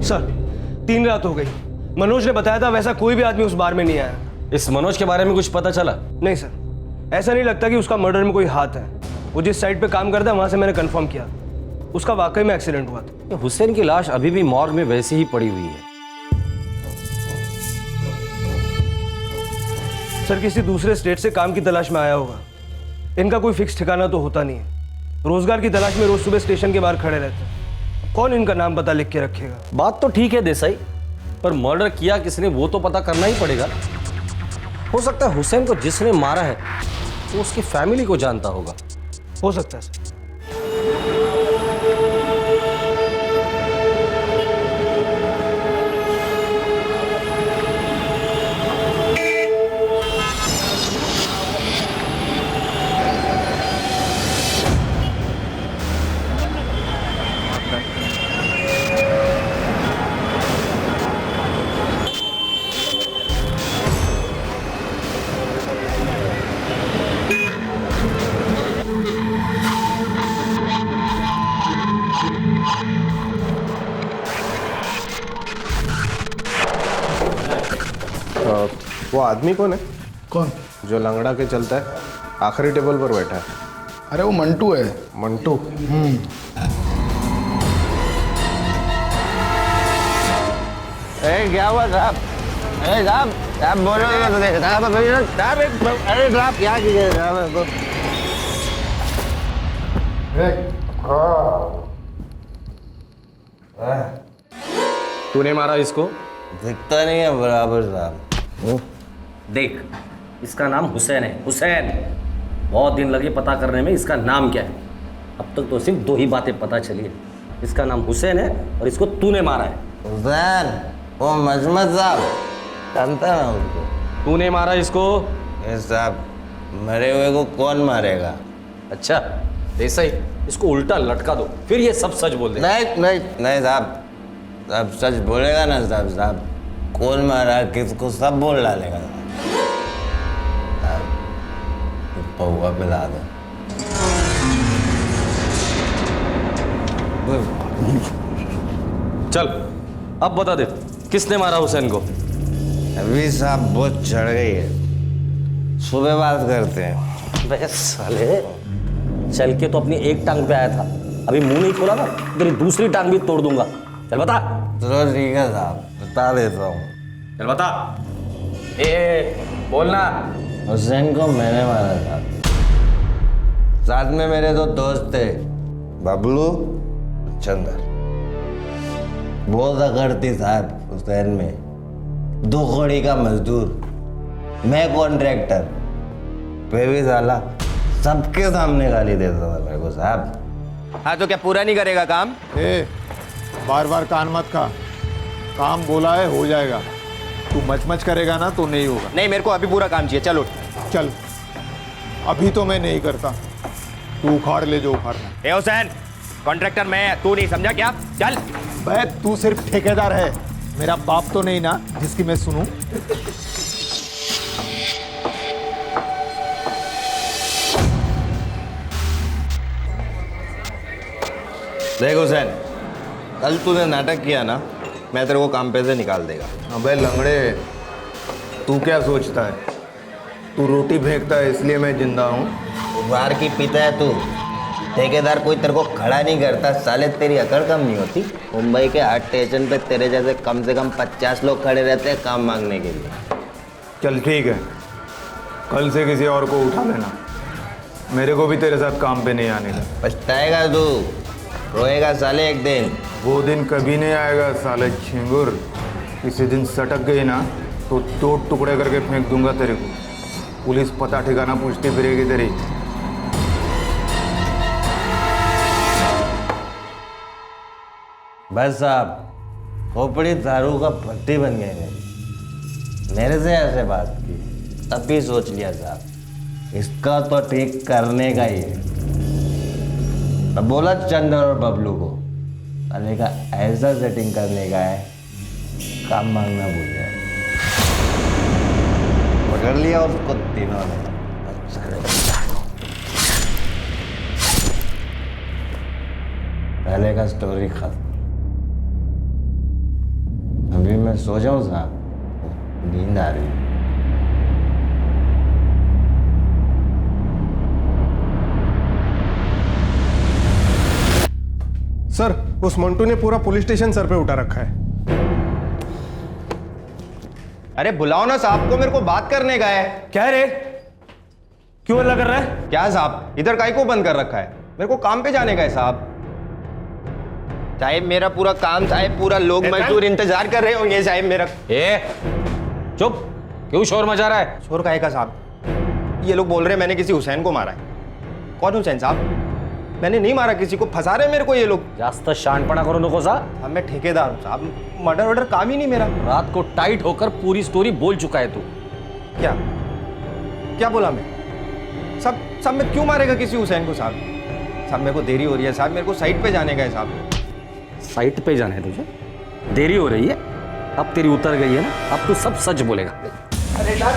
सर 3 रात हो गई, मनोज ने बताया था वैसा कोई भी आदमी उस बार में नहीं आया। इस मनोज के बारे में कुछ पता चला? नहीं सर, ऐसा नहीं लगता कि उसका मर्डर में कोई हाथ है। वो जिस साइड पे काम करता है वहां से मैंने कंफर्म किया, उसका वाकई में एक्सीडेंट हुआ था। हुसैन की लाश अभी भी मॉर्ग में वैसी ही पड़ी हुई है। सर किसी दूसरे स्टेट से काम की तलाश में आया होगा, इनका कोई फिक्स ठिकाना तो होता नहीं है। रोजगार की तलाश में रोज सुबह स्टेशन के बाहर खड़े रहते हैं, कौन इनका नाम पता लिख के रखेगा? बात तो ठीक है देसाई, पर मर्डर किया किसने वो तो पता करना ही पड़ेगा। हो सकता है हुसैन को जिसने मारा है वो उसकी फैमिली को जानता होगा। हो सकता है सर। वो आदमी कौन है? कौन? जो लंगड़ा के चलता है, आखिरी टेबल पर बैठा है। अरे वो मंटू है। मंटू? क्या हुआ साहब? अरे साहब, साहब बोलोगे तो देखो साहब, अरे साहब क्या कीजिए साहब? तूने मारा इसको? दिखता नहीं है बराबर साहब। देख, इसका नाम हुसैन है, हुसैन। बहुत दिन लगे पता करने में इसका नाम क्या है। अब तक तो सिर्फ 2 ही बातें पता चली है। इसका नाम हुसैन है और इसको तूने मारा है। हुसैन, वो मजमत साहब जानता ना उसको। तूने मारा इसको? साहब, मरे हुए को कौन मारेगा? अच्छा, ऐसा ही इसको उल्टा लटका दो, फिर ये सब सच बोल दे। नहीं साहब, अब सच बोलेगा ना साहब, कौन मारा किसको सब बोल डालेगा। पौवा पिला दो। चल, अब बता दे किसने मारा हुसैन को? अभी साहब बहुत चढ़ गई है, सुबह बात करते हैं। बे साले, चल के तो अपनी एक टांग पे आया था, अभी मुंह नहीं खोला ना तेरी दूसरी टांग भी तोड़ दूंगा। चल बता। चलो ठीक है साहब, बता देता हूँ। चल बता। बोलना। हुसैन को मैंने मारा था। साथ में मेरे 2 दोस्त थे, बबलू, चंदर। बहुत अकड़ थी साहब हुसैन में। 2 कौड़ी का मजदूर, मैं कॉन्ट्रैक्टर। फिर भी साला सबके सामने गाली देता था मेरे को साहब। हाँ तो क्या पूरा नहीं करेगा काम? बार बार कान मत खा, काम बोला है हो जाएगा। तू मच करेगा ना तो नहीं होगा। नहीं, मेरे को अभी पूरा काम चाहिए। चलो चल, अभी तो मैं नहीं करता, तू उखाड़ ले जो उखाड़ना। ए हुसैन, कॉन्ट्रैक्टर मैं, तू नहीं समझा क्या? चल। बे तू सिर्फ ठेकेदार है, मेरा बाप तो नहीं ना जिसकी मैं सुनूं। देख हुसैन, कल तूने नाटक किया ना, मैं तेरे को काम पे से निकाल देगा। अबे लंगड़े, तू क्या सोचता है? तू रोटी फेंकता है इसलिए मैं जिंदा हूँ? बाहर की पीता है तू। ठेकेदार कोई तेरे को खड़ा नहीं करता, साले तेरी अकड़ कम नहीं होती। मुंबई के 8 स्टेशन पे तेरे जैसे कम से कम 50 लोग खड़े रहते हैं काम मांगने के लिए। चल ठीक है, कल से किसी और को उठा लेना, मेरे को भी तेरे साथ काम पे नहीं आने का। पछताएगा तू, रोएगा साले एक दिन। वो दिन कभी नहीं आएगा साले छिंगुर। किसी दिन सटक गई ना तो 2 टुकड़े करके फेंक दूंगा तेरे को। पुलिस पता ठिकाना पूछती फिरेगी तेरी। बस साहब, खोपड़ी दारू का पट्टी बन गए मेरे से ऐसे बात की, तभी सोच लिया साहब इसका तो ठीक करने का ही है। मैं बोला चंदर और बबलू को, अरे का ऐसा सेटिंग करने का है, काम मांगना भूल जाए। पकड़ लिया उसको तीनों ने। पहले का स्टोरी खत्म। अभी मैं सो जाऊं साहब, नींद आ रही है। सर, उस मंटू ने पूरा पुलिस स्टेशन सर पे उठा रखा है। अरे बुलाओ ना साहब को, मेरे को बात करने का है। क्या रे, क्यों हल्ला कर रहा है? क्या साहब, इधर काहे को बंद कर रखा है? मेरे को काम पे जाने का है साहब। साहब मेरा पूरा काम, साहब पूरा लोग मजदूर इंतजार कर रहे होंगे साहब मेरा। चुप, क्यों शोर मचा रहा है? शोर काहे का साहब? ये लोग बोल रहे हैं मैंने किसी हुसैन को मारा है। कौन हुसैन साहब? मैंने नहीं मारा किसी को, फंसा रहे मेरे को ये लोग। जास्त शानपणा करो नको साहब। अब मैं ठेकेदार हूँ साहब, मर्डर वर्डर काम ही नहीं मेरा। रात को टाइट होकर पूरी स्टोरी बोल चुका है तू। क्या क्या बोला मैं? सब मैं क्यों मारेगा किसी हुसैन को साहब? साहब मेरे को देरी हो रही है साहब, मेरे को साइट पे जाने का है साहब। साइट पे जाना है तुझे? देरी हो रही है? अब तेरी उतर गई है ना, अब तू सब सच बोलेगा।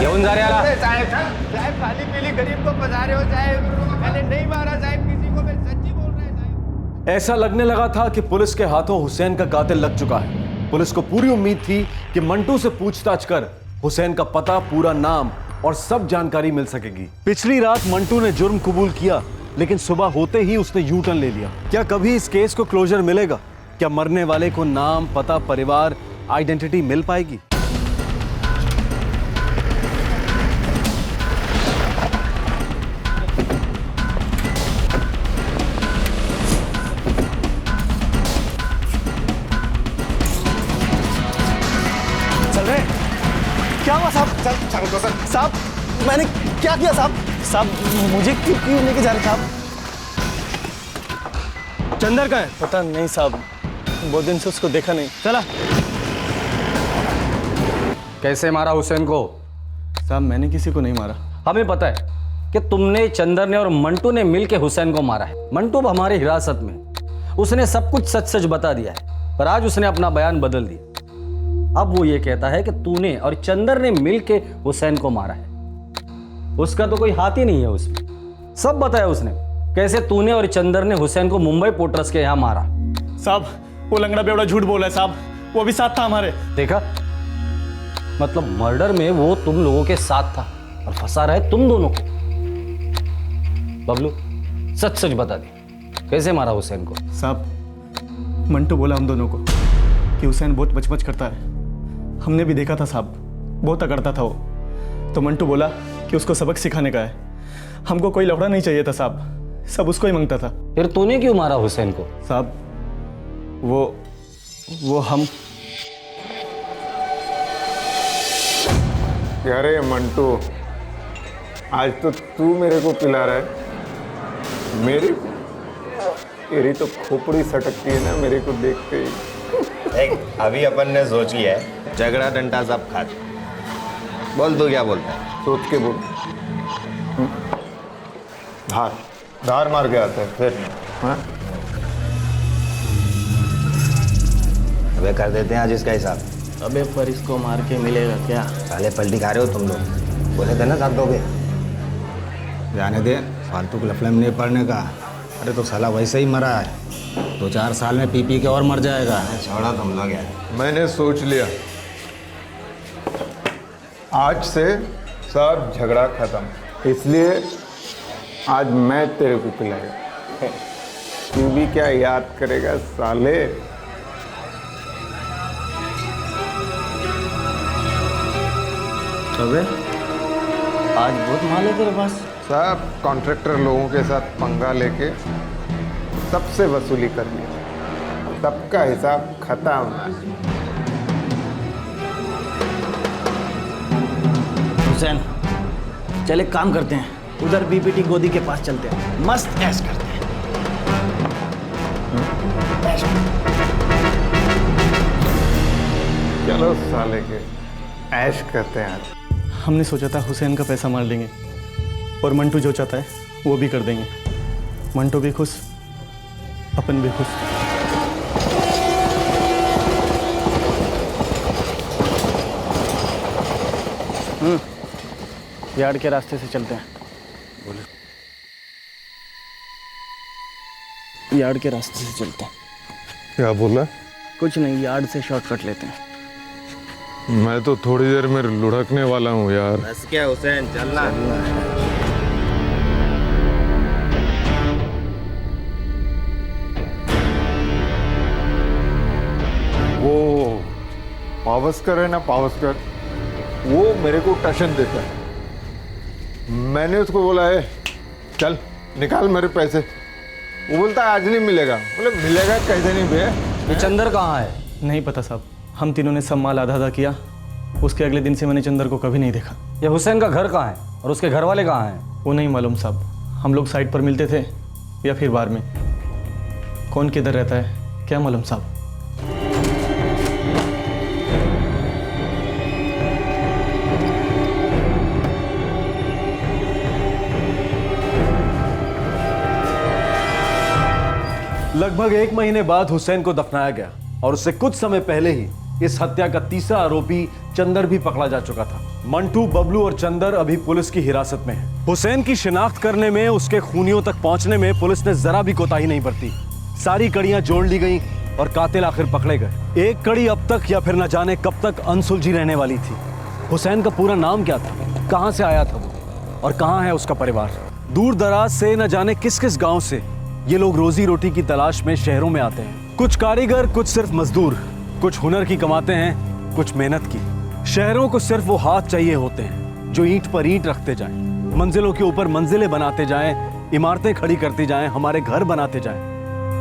येऊन जा रे आला। साहब खाली पीली गरीब को फंसा रहे हो साहब। मैंने नहीं मारा साहब किसी को, मैं सच्ची बोल रहा है साहब। ऐसा लगने लगा था कि पुलिस के हाथों हुसैन का कातिल लग चुका है। पुलिस को पूरी उम्मीद थी कि मंटू से पूछताछ कर हुसैन का पता, पूरा नाम और सब जानकारी मिल सकेगी। पिछली रात मंटू ने जुर्म कबूल किया, लेकिन सुबह होते ही उसने यू टर्न ले लिया। क्या कभी इस केस को क्लोजर मिलेगा? क्या मरने वाले को नाम, पता, परिवार, आइडेंटिटी मिल पाएगी? साहब मैंने क्या किया साहब? साहब मुझे क्यों लेके जा रहे साहब? चंदर का है? पता नहीं साहब, बहुत दिन से उसको देखा नहीं। चला। कैसे मारा हुसैन को? साहब मैंने किसी को नहीं मारा। हमें पता है कि तुमने, चंदर ने और मंटू ने मिलकर हुसैन को मारा है। मंटू अब हमारे हिरासत में, उसने सब कुछ सच सच बता दिया है, पर आज उसने अपना बयान बदल दिया। अब वो ये कहता है कि तूने और चंदर ने मिलकर हुसैन को मारा है। उसका तो कोई हाथ ही नहीं है उसमें। सब बताया उसने, कैसे तूने और चंदर ने हुसैन को मुंबई पोर्टर्स के यहाँ मारा। साहब वो लंगड़ा बेवड़ा झूठ बोला है साहब, वो भी साथ था हमारे। देखा, मतलब मर्डर में वो तुम लोगों के साथ था और फंसा रहा है तुम दोनों को। बबलू सच सच बता दे, कैसे मारा हुसैन को? साहब मंटू बोला हम दोनों को कि हुसैन बहुत बचपच करता है। हमने भी देखा था साहब, बहुत अकड़ता था वो। तो मंटू बोला कि उसको सबक सिखाने का है। हमको कोई लफड़ा नहीं चाहिए था साहब, सब उसको ही मांगता था। फिर तूने क्यों मारा हुसैन को? साहब वो हम अरे मंटू, आज तो तू मेरे को पिला रहा है। मेरी तो खोपड़ी सटकती है ना मेरे को देखते ही। अभी अपन ने सोच लिया है, झगड़ा डंडा सब खा। बोल तू क्या बोलता है? सोच के बोल। धार मार के आता है फिर। हाँ? अबे कर देते हैं आज इसका हिसाब। अबे पर इसको मार के मिलेगा क्या? साले पलटी खा रहे हो तुम लोग। बोले थे ना साथ दोगे। जाने दे, फालतू के लफड़े में नहीं पड़ने का। अरे तो साला वैसे ही मरा है, 2-4 साल में पी के और मर जाएगा। छोड़ा तुम लोग यार। मैंने सोच लिया, आज से सब झगड़ा खत्म। इसलिए आज मैं तेरे को पिलाएगा। तू भी क्या याद करेगा साले? अबे आज बहुत माल है तेरे पास। सब कॉन्ट्रैक्टर लोगों के साथ पंगा लेके सबसे वसूली कर लिया, सबका हिसाब खत्म। हुसैन चल एक काम करते हैं, उधर बीपीटी गोदी के पास चलते हैं, मस्त ऐश करते हैं। चलो साले के ऐश करते हैं। हमने सोचा था हुसैन का पैसा मार लेंगे और मंटू जो चाहता है वो भी कर देंगे। मंटू भी खुश, अपन भी खुश। यार्ड के रास्ते से चलते हैं। यार्ड के रास्ते से चलते हैं। क्या बोला? कुछ नहीं, यार्ड से शॉर्टकट लेते हैं। मैं तो थोड़ी देर में लुढ़कने वाला हूँ यार। बस क्या हुसैन, चलना। वो पावस्कर है ना, पावस्कर, वो मेरे को टशन देता है। मैंने उसको बोला है चल निकाल मेरे पैसे। वो बोलता है आज नहीं मिलेगा। बोले मिलेगा कैसे नहीं भैया? ये चंदर कहाँ है? नहीं पता साहब, हम तीनों ने सब माल आधा आधा किया। उसके अगले दिन से मैंने चंदर को कभी नहीं देखा। ये हुसैन का घर कहाँ है और उसके घर वाले कहाँ हैं? वो नहीं मालूम साहब। हम लोग साइड पर मिलते थे या फिर बार में। कौन किधर रहता है क्या मालूम साहब। लगभग 1 महीने बाद हुसैन को दफनाया गया और उससे कुछ समय पहले ही इस हत्या का तीसरा आरोपी चंदर भी पकड़ा जा चुका था। मंटू, बबलू और चंदर अभी पुलिस की हिरासत में है। हुसैन की शिनाख्त करने में, उसके खूनियों तक पहुंचने में पुलिस ने जरा भी कोताही नहीं बरती। सारी कड़ियां जोड़ ली गई और कातिल आखिर पकड़े गए। एक कड़ी अब तक या फिर न जाने कब तक अनसुलझी रहने वाली थी। हुसैन का पूरा नाम क्या था, कहां से आया था वो और कहां है उसका परिवार? दूर दराज से न जाने किस किस गांव से ये लोग रोजी रोटी की तलाश में शहरों में आते हैं। कुछ कारीगर, कुछ सिर्फ मजदूर, कुछ हुनर की कमाते हैं, कुछ मेहनत की। शहरों को सिर्फ वो हाथ चाहिए होते हैं जो ईंट पर ईंट रखते जाएं, मंजिलों के ऊपर मंजिलें बनाते जाएं, इमारतें खड़ी करती जाएं, हमारे घर बनाते जाएं,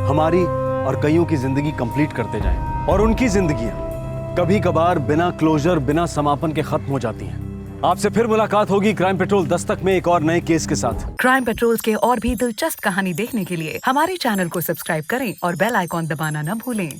हमारी और कईयों की जिंदगी कंप्लीट करते जाएं। और उनकी जिंदगियां कभी कभार बिना क्लोजर, बिना समापन के खत्म हो जाती हैं। आपसे फिर मुलाकात होगी क्राइम पेट्रोल दस्तक में एक और नए केस के साथ। क्राइम पेट्रोल के और भी दिलचस्प कहानी देखने के लिए हमारे चैनल को सब्सक्राइब करें और बेल आइकॉन दबाना न भूलें।